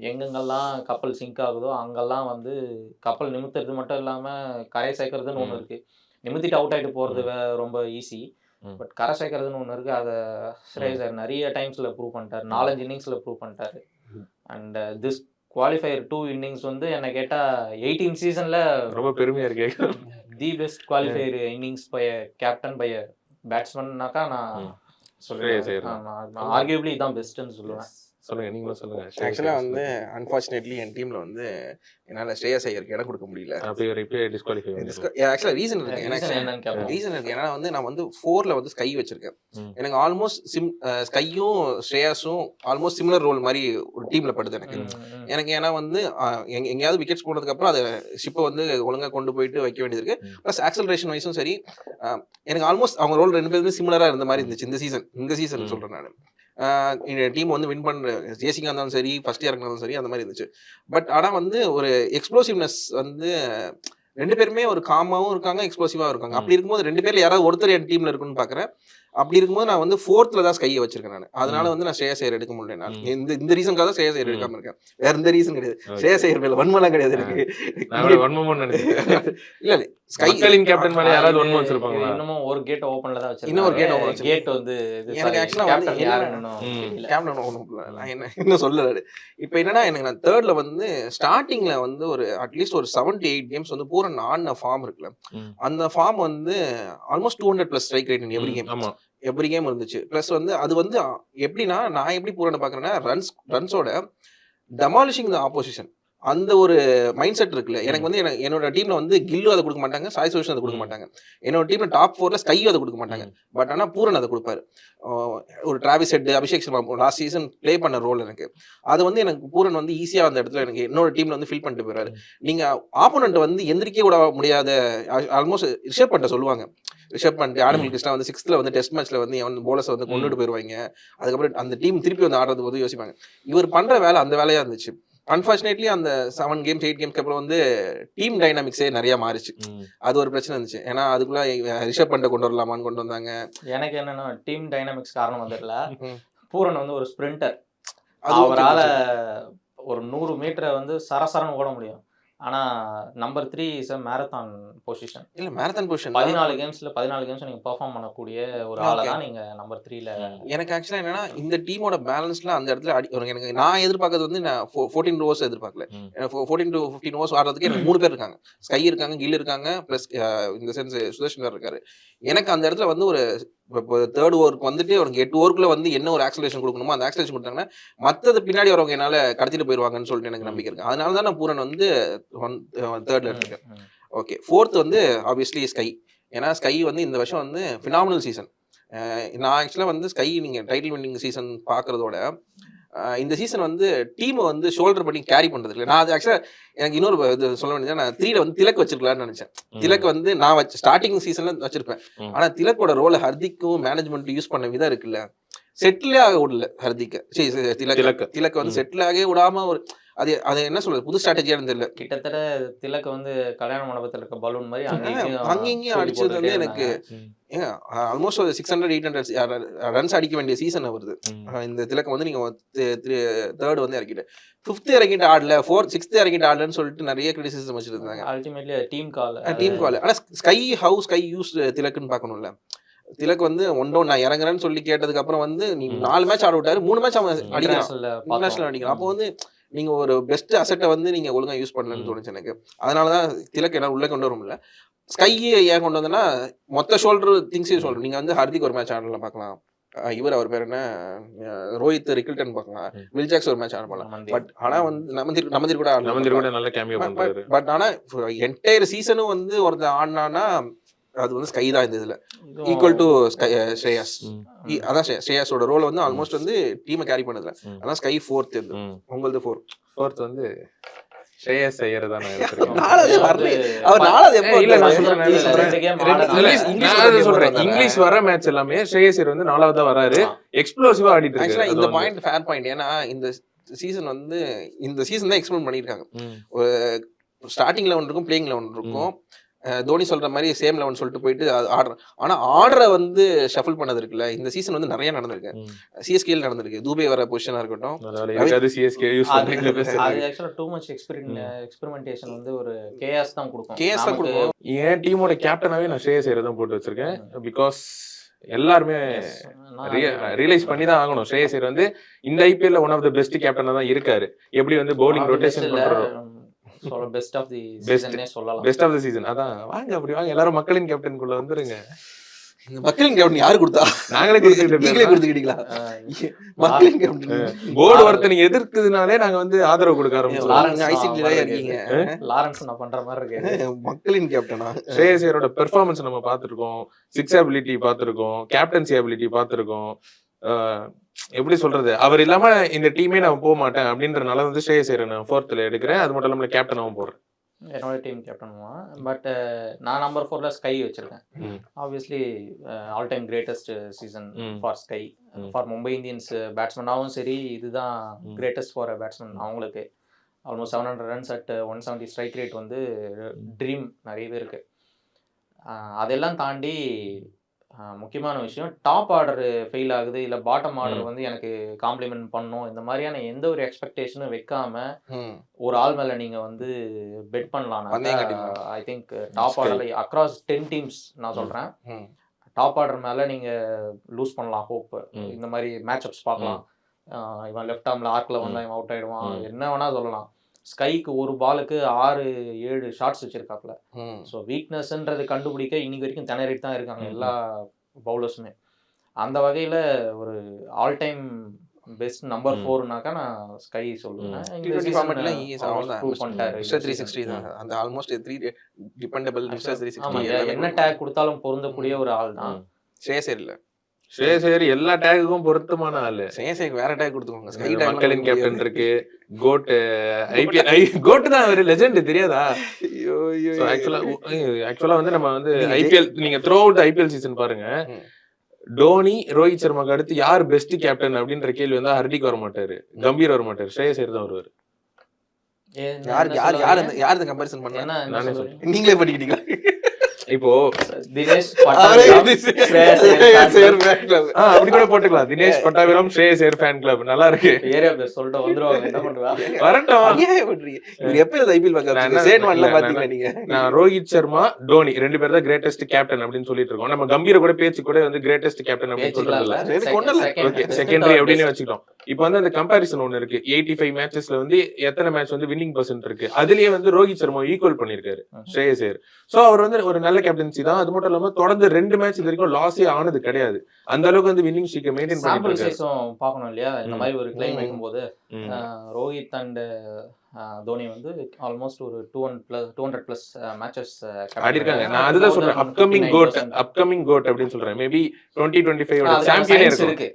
எங்கெங்கெல்லாம் கப்பல் சிங்க் ஆகுதோ அங்கெல்லாம் வந்து கப்பல் நிமித்துறது மட்டும் இல்லாம கரை சேர்க்கறதுன்னு ஒண்ணு இருக்கு. நிமித்திட்டு அவுட் ஆயிட்டு போறது ரொம்ப ஈஸி. பட் கரை சேர்க்கறதுன்னு ஒண்ணு இருக்கு. அதை ஸ்ரேயஸ் ஐயர் நிறைய டைம்ஸ்ல ப்ரூவ் பண்ணிட்டாரு. 4-5 இன்னிங்ஸ்ல ப்ரூவ் பண்ணிட்டாரு. அண்ட் திஸ் குவாலிஃபயர் 2 இன்னிங்ஸ் வந்து என்ன கேட்டா 18 சீசன்ல ரொம்ப பெருமையா இருக்கு. The best qualifier innings by captain by பேட்ஸ்மேன்னாக்கா நான் சொல்லுவேன். ஆர்கியூபிளி இதான் பெஸ்ட்னு சொல்லுவேன். சொல்லுங்க, நீங்களும் சொல்லுங்க. ஆக்சுவலா வந்து அன்பார்ச்சுனேட்லி என் டீம்ல வந்து என்னால ஸ்ரேயஸ் ஐயருக்கு இடம் கொடுக்க முடியல. அப்படியே ஒரு இப்போ டிஸ்குவாலிஃபை ஆக்சுவலா ரீசன் இருக்கு. ரீசன் இருக்கு. ஏன்னா வந்து நான் வந்து 4ல வந்து ஸ்கை வச்சிருக்கேன். எனக்கு ஆல்மோஸ்ட் ஸ்கையும் ஸ்ரேயாஸும் ஆல்மோஸ்ட் சிமிலர் ரோல் மாதிரி ஒரு டீம்ல படுது எனக்கு. ஏன்னா வந்து எங்கேயாவது விக்கெட்ஸ் போனதுக்கு அப்புறம் அதை ஷிப்பை வந்து ஒழுங்கா கொண்டு போயிட்டு வைக்க வேண்டியது இருக்கு. ப்ளஸ் ஆக்சலரேஷன் வைஸும் சரி, எனக்கு ஆல்மோஸ்ட் அவங்க ரோல் 2 பேருமே சிமிலரா இருந்த மாதிரி இருந்துச்சு இந்த சீசன் சொல்றேன் நான். டீம் வந்து வின் பண்ண ஜேசிங்கா இருந்தாலும் சரி, ஃபர்ஸ்ட் இயர் இருந்தாலும் சரி, அந்த மாதிரி இருந்துச்சு. பட் ஆனால் வந்து ஒரு எக்ஸ்ப்ளோசிவ்னஸ் வந்து 2 பேருமே ஒரு காமாவும் இருக்காங்க, எக்ஸ்ப்ளோசிவாகவும் இருக்காங்க. அப்படி இருக்கும்போது 2 பேர்ல யாராவது ஒருத்தர் என் டீம்ல இருக்குன்னு பாக்குறேன். அப்படி இருக்கும்போது நான் வந்து 4th தான் ஸ்கையை வச்சிருக்கேன் நான். அதனால வந்து நான் ஸ்ரேயஸ் ஐயர் எடுக்க முடியல. நான் இந்த ரீசனுக்காக தான் ஸ்ரேயஸ் ஐயர் எடுக்காம இருக்கேன். வேற எந்த ரீசன் கிடையாது. ஸ்ரேயஸ் ஐயர் மேல வன்மலாம் கிடையாது எனக்கு. இல்ல ஸ்கைலின் கேப்டன் மேல யாராவது வன்மம் வச்சிருப்பாங்க. இன்னமும் ஒரு கேட் ஓபன்ல தான் வச்சிருக்காங்க. இன்னும் ஒரு கேட் ஓபன் கேட் வந்து எனக்கு ஆக்சுவலா வந்து கேப்டன் ஒண்ணும் இன்னும் சொல்லல. இப்போ என்னன்னா எனக்கு நான் 3rd வந்து ஸ்டார்டிங்ல வந்து ஒரு அட்லீஸ்ட் ஒரு 7 to 8 கேம்ஸ் வந்து பூரா ஆடின ஃபார்ம் இருக்குல்ல, அந்த ஃபார்ம் வந்து almost 200+ strike rate in every game இருந்துச்சு. பிளஸ் வந்து அது வந்து எப்படின்னா நான் எப்படி பூரனை பாக்குறேன்னா ரன்ஸோட டெமாலிஷிங் த ஆப்போசிஷன் அந்த ஒரு மைண்ட் செட் இருக்குல்ல. எனக்கு வந்து என்னோட டீம்ல வந்து கில்லு அதை கொடுக்க மாட்டாங்க, சாய் சுதர்ஷன் அதை கொடுக்க மாட்டாங்க. என்னோட டீம்ல டாப் 4ல ஸ்கையும் அதை கொடுக்க மாட்டாங்க. பட் ஆனால் பூரன் அதை கொடுப்பாரு. ஒரு Travis head, Abhishek Sharma last season play பண்ண ரோல் எனக்கு அது வந்து எனக்கு பூரன் வந்து ஈஸியாக அந்த இடத்துல எனக்கு என்னோட டீம்ல வந்து ஃபில் பண்ணிட்டு போயிறாரு. நீங்க ஆப்போனண்ட் வந்து எந்திரிக்க விட முடியாத ஆல்மோஸ்ட் ரிஷப் பண்ணிட்டு சொல்லுவாங்க. ரிஷப் பண்ணிட்டு ஆடமில் கிருஷ்ணா வந்து 6th வந்து டெஸ்ட் மேட்ச்ல வந்து எவன் போலர்ஸை வந்து கொண்டுட்டு போயிருவாங்க. அதுக்கப்புறம் அந்த டீம் திருப்பி வந்து ஆடுறது போது யோசிப்பாங்க. இவர் பண்ற வேலை அந்த வேலையா இருந்துச்சு. அன்பார்ச்சுனேட்லி அந்த 7 games 8 games அப்புறம் வந்து டீம் டைனாமிக்ஸே நிறைய மாறிச்சு. அது ஒரு பிரச்சனை இருந்துச்சு. ஏன்னா அதுக்குள்ள ரிஷப் பண்ணிட்டு கொண்டு வரலாமான்னு கொண்டு வந்தாங்க. எனக்கு என்னன்னா டீம் டைனாமிக்ஸ் காரணம் வந்துடல. பூரன் வந்து ஒரு ஸ்பிரிண்டர். அவரால் ஒரு 100 மீட்டரை வந்து சரசரன்னு ஓட முடியும். ஆனா number 3 is a marathon position. இல்ல மேரத்தான் பொசிஷன் 14 கேம்ஸ் நீங்க பெர்ஃபார்ம் பண்ணக்கூடிய ஒரு ஆளை தான் நீங்க நம்பர் 3ல. எனக்கு ஆக்சுவலா என்னன்னா இந்த டீமோட பேலன்ஸ்ல அந்த இடத்துல எனக்கு நான் எதிர்பார்க்கறது வந்து நான் 14 ஓவர்ஸ் எதிர்பார்க்கல. 14 to 15 ஓவர்ஸ் ஆடுறதுக்கு எனக்கு 3 பேர் இருக்காங்க. ஸ்கை இருக்காங்க, கில் இருக்காங்க, பிளஸ் இந்த சென்ஸ் சுதர்ஷன் இருக்காரு. எனக்கு அந்த இடத்துல வந்து ஒரு 3rd ஓவருக்கு வந்துட்டு ஒரு 8 ஓவருக்குள்ள வந்து என்ன ஒரு ஆக்சலேஷன் கொடுக்கணுமோ அந்த ஆக்சலேஷன் கொடுத்தாங்கன்னா மற்றது பின்னாடி வரவங்க என்னால கடத்திட்டு போயிருவாங்கன்னு சொல்லிட்டு எனக்கு நம்பிக்கை இருக்கு. அதனால தான் நான் பூரன் வந்து 3rd இருக்கேன். ஓகே, 4th வந்து ஆப்வியஸ்லி ஸ்கை. ஏன்னா ஸ்கை வந்து இந்த வருஷம் வந்து ஃபினாமினல் சீசன். நான் ஆக்சுவலாக வந்து ஸ்கை நீங்கள் டைட்டில் வின்னிங் சீசன் பார்க்குறதோட இந்த சீசன் வந்து டீமை வந்து ஷோல்டர் பண்ணி கேரி பண்ணுறது இல்லை. நான் அது ஆக்சுவலாக எனக்கு இன்னொரு இது சொல்ல வேண்டியது, நான் 3ல வந்து திலக் வச்சிருக்கலாம்னு நினைச்சேன். திலக் வந்து நான் ஸ்டார்டிங் சீசன்ல வச்சிருப்பேன். ஆனால் திலக்கோட ரோலை ஹர்திக்கும் மேனேஜ்மெண்ட் யூஸ் பண்ண விதம் இருக்குல்ல, செட்டிலே ஆக விடல ஹர்திக்கு. திலக் வந்து செட்டில் ஆகவே விடாம ஒரு அது என்ன சொல்றது, புது ஸ்ட்ராட்டஜியானு தெரியல. கிட்டத்தட்ட திலக் வந்து கல்யாண மண்டபத்தில் இருக்க பலூன் மாதிரி அங்கேயும் அடிச்சது வந்து எனக்கு ஆல்மோஸ்ட் ஒரு 600-800 ரன்ஸ் அடிக்க வேண்டிய சீசன் வருது. இந்த திலக்கம் வந்து நீங்க 3rd வந்து இறக்கிட்டு 5th இறக்கிட்டு ஆடல, 6th இறக்கிட்டு ஆடலன்னு சொல்லிட்டு நிறைய கிரிட்டிசிசம் வச்சிருந்தாங்க. அல்டிமேட்லி டீம் கால். ஆனா ஸ்கை யூஸ் திலக்குன்னு பார்க்கணும்ல. திலக் வந்து நான் இறங்குறேன்னு சொல்லி கேட்டதுக்கு அப்புறம் வந்து நீங்க 4 மேட்ச் ஆட விட்டாரு, 3 மேட்ச் அவன் அடிக்கிறான், இன்டர்நேஷனல் அடிக்கிறான். அப்போ வந்து நீங்க ஒரு பெஸ்ட் அசெட்டை வந்து நீங்க ஒழுங்கா யூஸ் பண்ணலன்னு தோணுச்சு எனக்கு. அதனாலதான் திலக் என்ன உள்ள கொண்டு வரும் இல்ல. ஸ்கையை ஏன் கொண்டு வந்தேன்னா மொத்த ஷோல்டர் திங்ஸையும் சொல்றேன். நீங்க வந்து ஹர்திக் ஒரு மேட்ச் ஆடலாம் பார்க்கலாம், அவர் பேர் என்ன ரோஹித் ரிக்கில்டன் பார்க்கலாம், வில் ஜாக்ஸ் ஒரு மேட்ச் ஆடலாம். பட் ஆனா வந்து நமந்திர் கூட நல்ல கேமியோ பண்றாரு. பட் ஆனா என்டையர் சீசனும் வந்து ஒருத்தர் ஆடினானா அது வந்து ஸ்கை தான் இந்த இதுல ஈக்குவல் டு ஸ்ரேயாஸ். அதான் ஸ்ரேயாஸோட ரோல் வந்து ஆல்மோஸ்ட் வந்து டீமை கேரி பண்ணதுல. அதான் ஸ்கை 4th. உங்களது 4th வந்து ஸ்ரேயஸ் ஐயர் தான். இங்கிலீஷ் வர மேட்ச் எல்லாமே ஸ்ரேயஸ் ஐயர் வந்து 4வது தான் வராரு, எக்ஸ்ப்ளோசிவா ஆடிட்டு இருக்காரு. இந்த பாயிண்ட் ஃபேர் பாயிண்ட். ஏன்னா இந்த சீசன் வந்து இந்த சீசன் தான் எக்ஸ்பிளைன் பண்ணிருக்காங்க. ஒரு ஸ்டார்டிங் 11 இருக்கும், பிளேயிங் 11 இருக்கும், தோனி சொல்ற மாதிரி சேம் 11 சொல்லிட்டு போயிட்டு ஆர்டர். ஆனா ஆர்டரை வந்து ஷஃபிள் பண்ணது இருக்குல்ல, இந்த சீசன் வந்து நிறைய நடந்திருக்கு. சிஎஸ்கேல நடந்திருக்கு. தூபே வர பொசிஷனா இருக்கட்டும். அது ஆக்சுவலா டூ மச் எக்ஸ்பெரிமெண்டேஷன் வந்து ஒரு கேஎஸ் தான் கொடுக்கும். கேஎஸ் தான் கொடுக்கும். என் டீமோட கேப்டனாவே நான் ஸ்ரேயஸ் ஐயரை தான் போட்டு வச்சிருக்கேன். பிகாஸ் எல்லாருமே ரியலைஸ் பண்ணி தான் ஆகணும். ஸ்ரேயஸ் ஐயர் வந்து இந்த ஐபிஎல்ல ஒன் ஆஃப் த பெஸ்ட் கேப்டனா தான் இருக்காரு. எப்படி வந்து பவுலிங் ரொட்டேஷன் பண்றோம், பெஸ்ட் ஆஃப் தி சீசனே சொல்லலாம். Best of the season. அதான் வாங்க, அப்படி வாங்க, எல்லாரும் மக்களின் கேப்டனுக்குள்ள வந்துருங்க. மக்களின் கேப்டன் யாரு கொடுத்தா? நாங்களே கொடுத்துக்கிட்டீங்களா? மக்களின் கேப்டன் போர்டு ஒருத்தனை எதிர்க்குதுனாலே நாங்க வந்து ஆதரவு கொடுக்க ஆரம்பிச்சோம். ஐசிடில இருக்கீங்க. லாரன்ஸ் நான் பண்ற மாதிரி இருக்கு. மக்களின் கேப்டனா? ஸ்ரேயஸ் ஐயரோட பெர்ஃபார்மன்ஸ் நம்ம பார்த்திருக்கோம், சிக்ஸ் அபிலிட்டி பார்த்திருக்கோம், கேப்டன்சி அபிலிட்டி பார்த்திருக்கோம். எப்படி சொல்றது, அவர் இல்லாம இந்த டீமே நான் போக மாட்டேன் அப்படின்றனால வந்து ஸ்ரேயஸ் ஐயரை நான் 4th எடுக்கிறேன். அது மட்டும் இல்லாம கேப்டனாவும் போடுறேன். என்னோட டீம் கேப்டனுமா. பட் நான் நம்பர் 4ல ஸ்கை வச்சிருக்கேன். Obviously all time greatest season for SKY. For Mumbai Indians பேட்ஸ்மேனாகவும் சரி, இதுதான் கிரேட்டஸ்ட் ஃபார் பேட்ஸ்மேன். அவங்களுக்கு almost 700 runs at 170 strike rate வந்து ட்ரீம் நிறைய பேருக்கு. அதெல்லாம் தாண்டி முக்கியமான விஷயம், டாப் ஆர்டர் ஃபெயில் ஆகுது, இல்லை பாட்டம் ஆர்டர் வந்து எனக்கு காம்ப்ளிமெண்ட் பண்ணும், இந்த மாதிரியான எந்த ஒரு எக்ஸ்பெக்டேஷனும் வைக்காம ஒரு ஆள் மேல நீங்க வந்து பெட் பண்ணலாம். ஐ திங்க் டாப் ஆர்டர்ல அக்ராஸ் 10 டீம்ஸ் நான் சொல்றேன், டாப் ஆர்டர் மேல நீங்க லூஸ் பண்ணலாம் ஹோப். இந்த மாதிரி மேட்ச் அப்ஸ் பார்க்கலாம். இவன் லெஃப்ட் ஆர்ம்ல ஆர்க்ல வந்தா இவன் அவுட் ஆயிடுவான், என்ன வேணா சொல்லலாம். ஸ்கைக்கு ஒரு பாலுக்கு 6-7 ஷாட்ஸ் வச்சிருக்காப்ல. ஸோ வீக்னஸ்ன்றது கண்டுபிடிக்க இன்னைக்கு வரைக்கும் திணறிட்டு தான் இருக்காங்க எல்லா பவுலர்ஸுமே. அந்த வகையில் ஒரு ஆல் டைம் பெஸ்ட் நம்பர் 4னாக்கா நான் ஸ்கை சொல்லுவேன். என்ன டேக் கொடுத்தாலும் பொருந்தக்கூடிய ஒரு ஆள் தான் ஸ்ரேயஸ் ஐயர். ஸ்ரேயஸ் ஐயர் எல்லா டேக்குக்கும் பொருத்தமான ஆளு. ஸ்ரேயஸ் ஐயருக்கு வேற டேக் கொடுத்துக்கோங்க. ஸ்கை டேக் மக்களின் கேப்டன் இருக்கு, கோட் ஐபிஎல் கோட் தான் ஒரு லெஜெண்ட், தெரியாதா? ஆக்சுவலா வந்து நம்ம வந்து ஐபிஎல் நீங்க த்ரூ அவுட் ஐபிஎல் சீசன் பாருங்க, டோனி ரோஹித் சர்மாக்கு அடுத்து யார் பெஸ்ட் கேப்டன் அப்படின்ற கேள்வி வந்தா ஹர்திக் வர மாட்டாரு, கம்பீர் வர மாட்டாரு, ஸ்ரேயஸ் ஐயர் தான் வருவாரு. யாரு கம்பேரிசன் பண்ணா நீங்களே பண்ணிக்கிட்டீங்களா? இப்போ தினேஷ் அப்படி கூட போட்டுக்கலாம், தினேஷ் பட்டாபிராம் ஸ்ரேயஸ் ஐயர் ஃபேன் கிளப். நல்லா இருக்கு. ஏரியா பேர் சொல்லிட்டு வந்துருவாங்க, என்ன பண்ணுவாங்க வரட்டும். நான் ரோஹித் சர்மா டோனி 2 பேர் தான் கிரேட்டஸ்ட் கேப்டன் அப்படின்னு சொல்லிட்டு இருக்கோம். நம்ம கம்பீர கூட பேச்சு கூட வந்து கிரேட்டஸ்ட் கேப்டன் அப்படின்னு சொல்றதுல செகண்டரி அப்படின்னு வச்சுக்கிட்டோம். இப்போ வந்து அந்த கம்பாரிசன் ஒண்ணு இருக்கு. 85 மேட்சஸ்ல வந்து எத்தனை மேட்ச் வந்து வின்னிங் பர்சன்ட் இருக்கு, அதுலயே வந்து ரோஹித் சர்மா ஈக்குவல் பண்ணிருக்காரு ஸ்ரேயஸ் ஐயர். சோ அவர் வந்து ஒரு நல்ல கேப்டன்சி தான். அது மட்டும் இல்லாம தொடர்ந்து 2 மேட்ச் இது வரைக்கும் லாஸே ஆனது கிடையாது. அந்த அளவுக்கு வந்து வின்னிங் ஸ்ட்ரீக்கை மெயின்டைன் பண்ணிட்டு பார்க்கணும் இல்லையா? இந்த மாதிரி ஒரு கிளைம் வைக்கும்போது ரோஹித் அண்ட் தோனி வந்து ஆல்மோஸ்ட் ஒரு 200+ மேட்சஸ் ஆடி இருக்காங்க. நான் அதுதான் சொல்றேன், அப்கமிங் கோட் அப்படின்னு சொல்றேன். மேபி 2025 ஓட சாம்பியனே இருக்கு.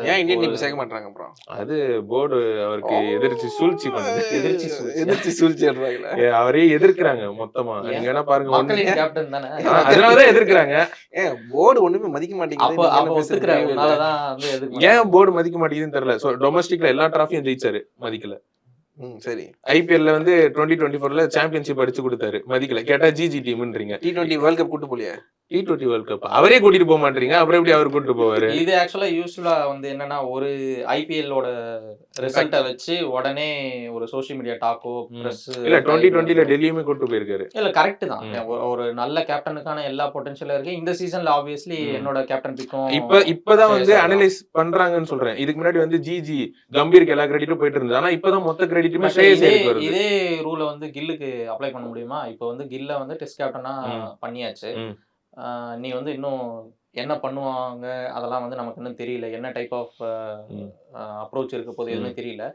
ஏன் இந்தியன் டீம் சேர்க்க மாட்டாங்க? அப்புறம் அது போர்டு அவருக்கு எதிர்த்து சூழ்ச்சி பண்ணுது. எதிர்த்து சூழ்ச்சிடுறாங்க, அவரே எதிர்க்கிறாங்க மொத்தமா. நீங்க வேணா பாருங்க, மக்களின் கேப்டன் தானே, அதனாலதான் எதிர்க்கிறாங்க. போர்டு ஒண்ணுமே மதிக்க மாட்டேங்குது. ஏன் போர்டு மதிக்க மாட்டேங்குதுன்னு தெரியல. சோ டொமஸ்டிக்ல எல்லா டிராஃபியும் ஜெயிச்சாரு, மதிக்கல. சரி, ஐபிஎல்ல வந்து 2024ல சாம்பியன்ஷிப் அடிச்சு கொடுத்தாரு, மதிக்கல. கேட்டா ஜிஜி டீம்ன்றீங்க. T20 வேர்ல்ட் கப் கூட்டு போலியா? T20 வேர்ல்ட் கப் அவரே கூட்டிட்டு போக மாட்டீங்க, அப்புறம் எப்படி அவர் கூட்டிட்டு போவாரு? இது ஆக்சுவலா யூஸ்வலா வந்து என்னன்னா, ஒரு ஐபிஎல்லோட ரிசல்ட்டை வச்சு உடனே ஒரு சோஷியல் மீடியா டாக்கோ பிரஸ் இல்ல 2020ல டெல்லியுமே கூட்டிட்டு போயிருக்காரு. இல்ல கரெக்ட் தான், ஒரு நல்ல கேப்டனுக்கான எல்லா பொட்டன்ஷியலும் இருக்கு. இந்த சீசன்ல ஆப்வியஸ்லி என்னோட கேப்டன் பிக்கும் இப்பதான் வந்து அனலைஸ் பண்றாங்கன்னு சொல்றேன். இதுக்கு முன்னாடி வந்து ஜிஜி கம்பீருக்கு எல்லா கிரெடிட்டும் போயிட்டு இருந்தது. ஆனா இப்பதான் மொத்த கிரெடிட்டுமே ஸ்ரேயஸ் ஐயருக்கு வருது. இதே ரூலை வந்து கில்லுக்கு அப்ளை பண்ண முடியுமா? இப்போ வந்து கில்ல வந்து டெஸ்ட் கேப்டனா பண்ணியாச்சு. நீ வந்து இன்னும் என்ன பண்ணுவாங்க அதெல்லாம் வந்து நமக்கு இன்னும் தெரியல. என்ன டைப் ஆஃப் அப்ரோச் இருக்க போது எதுவுமே தெரியல.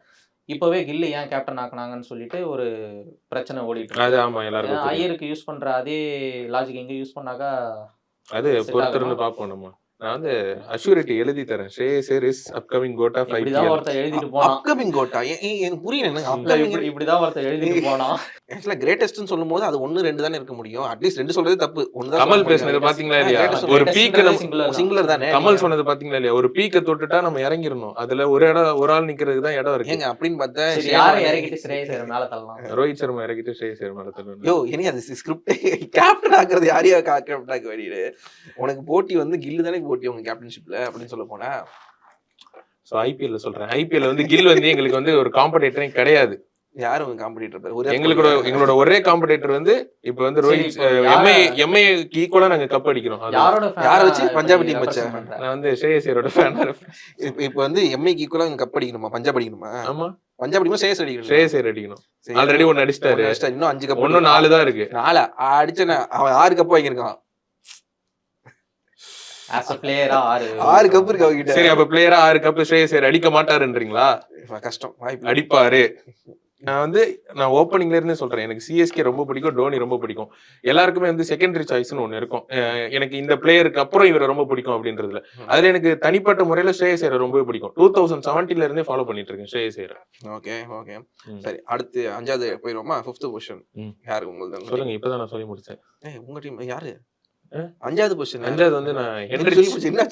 இப்பவே கில்லு ஏன் கேப்டன் ஆக்குனாங்கன்னு சொல்லிட்டு ஒரு பிரச்சனை ஓடிட்டு இருக்கு. ஐயருக்கு யூஸ் பண்ற அதே லாஜிக் எங்க யூஸ் பண்ணாக்கா அது பொறுத்திருந்து பார்ப்போம். நம்ம நான் வந்து அஷ்யூரிட்டி எழுதி தரேன். Shreyas Iyer is upcoming GOAT of இப்படிதான் ஐபிஎல். ஒருத்தர் எழுதிட்டு போனான். அப்கமிங் கோட்டா எனக்கு புரியல. எனக்கு இல்ல, upcoming இப்படிதான் ஒருத்தர் எழுதிட்டு போனான். ஆக்சுவலா கிரேட்டஸ்ட்னு சொல்லும்போது அது 1 2 தானே இருக்க முடியும். அட்லீஸ்ட் 2 சொல்றதே தப்பு. 1 தான் கமல் பேசுனது பாத்தீங்களா இல்லையா? greatest ஒரு Greatest பீக் singular சிங்குலர் தானே. கமல் சொன்னது பாத்தீங்களா இல்லையா? ஒரு பீக்க தொட்டுட்டா நம்ம இறங்கிடணும். அதுல ஒரு ஆள் நிக்கிறதுக்கு தான் இடம் இருக்கு. ஏங்க அப்படின்னு பார்த்தா சரி, யாரை இறக்கிட்டு ஸ்ரேயஸ் ஐயர் மேல தள்ளலாம்? ரோஹித் சர்மா இறக்கிட்டு ஸ்ரேயஸ் ஐயர் மேல தள்ளணும். யோ இனி அது ஸ்கிரிப்ட் கேப்டன் ஆக்குறது யாரையா கேப்டன் ஆக்க வேண்டியது. உனக்கு போட்டி வந்து கில்லு தானே போட்டி உங்க கேப்டன்ஷிப்ல அப்படின்னு சொல்ல போனா. சோ ஐபிஎல்ல சொல்றேன். ஐபிஎல்ல வந்து கில் வந்து எங்களுக்கு வந்து ஒரு காம்படிட்டரே கிடையாது. யாரு உங்க காம்படிட்டர்? எங்களோட ஒரே காம்படிட்டர் வந்து இப்ப வந்து ரோஹித் எம்ஐ ஈக்குவலா நாங்க கப் அடிக்கிறோம். யாரோட யார வச்சு? பஞ்சாப் டீம் வச்சா? நான் வந்து ஸ்ரேயஸ் ஐயரோட ஃபேன். இப்ப வந்து எம்ஐக்கு ஈக்குவலா கப் அடிக்கணுமா? பஞ்சாப் அடிக்கணுமா? ஆமா, பஞ்சாப் அடிக்கணும். ஸ்ரேயஸ் அடிக்கணும். ஸ்ரேயஸ் ஐயர் அடிக்கணும். ஆல்ரெடி 1 அடிச்சிட்டாரு. இன்னும் 5 கப். இன்னும் 4 தான் இருக்கு. 4 அடிச்சனா அவன் 6 கப் வாங்கியிருக்கான். as a player-ஆ 6 கப் இருக்கு அவகிட்ட. சரி, அப்ப பிளேயரா 6 கப் ஸ்ரேயஸ் ஐயர் அடிக்க மாட்டாருன்றீங்களா? கஷ்டம். வாய்ப்பு அடிப்பாரு. நான் ஓப்பனிங்ல இருந்து சொல்றேன். எனக்கு சிஎஸ்கே ரொம்ப பிடிக்கும், டோனி ரொம்ப பிடிக்கும். எல்லாருக்குமே வந்து செகண்டரி சாய்ஸ்னு ஒண்ணு இருக்கும். எனக்கு இந்த பிளேயருக்கு அப்புறம் இவரை ரொம்ப பிடிக்கும் அப்படின்றதுல. அதுல எனக்கு தனிப்பட்ட முறையில ஸ்ரேயஸ் ஐயரை ரொம்ப பிடிக்கும். 2017 இருந்தே ஃபாலோ பண்ணிட்டு இருக்கேன் ஸ்ரேயஸ் ஐயரை. ஓகே ஓகே சரி, அடுத்து 5வது போயிடுவோமா? 5th பொசிஷன் யாரு உங்களுக்கு? சொல்லுங்க. இப்பதான் நான் சொல்லி முடிச்சேன். உங்க டீம் யாரு? 5வது பொசிஷன். 5வது வந்து நான் என்ன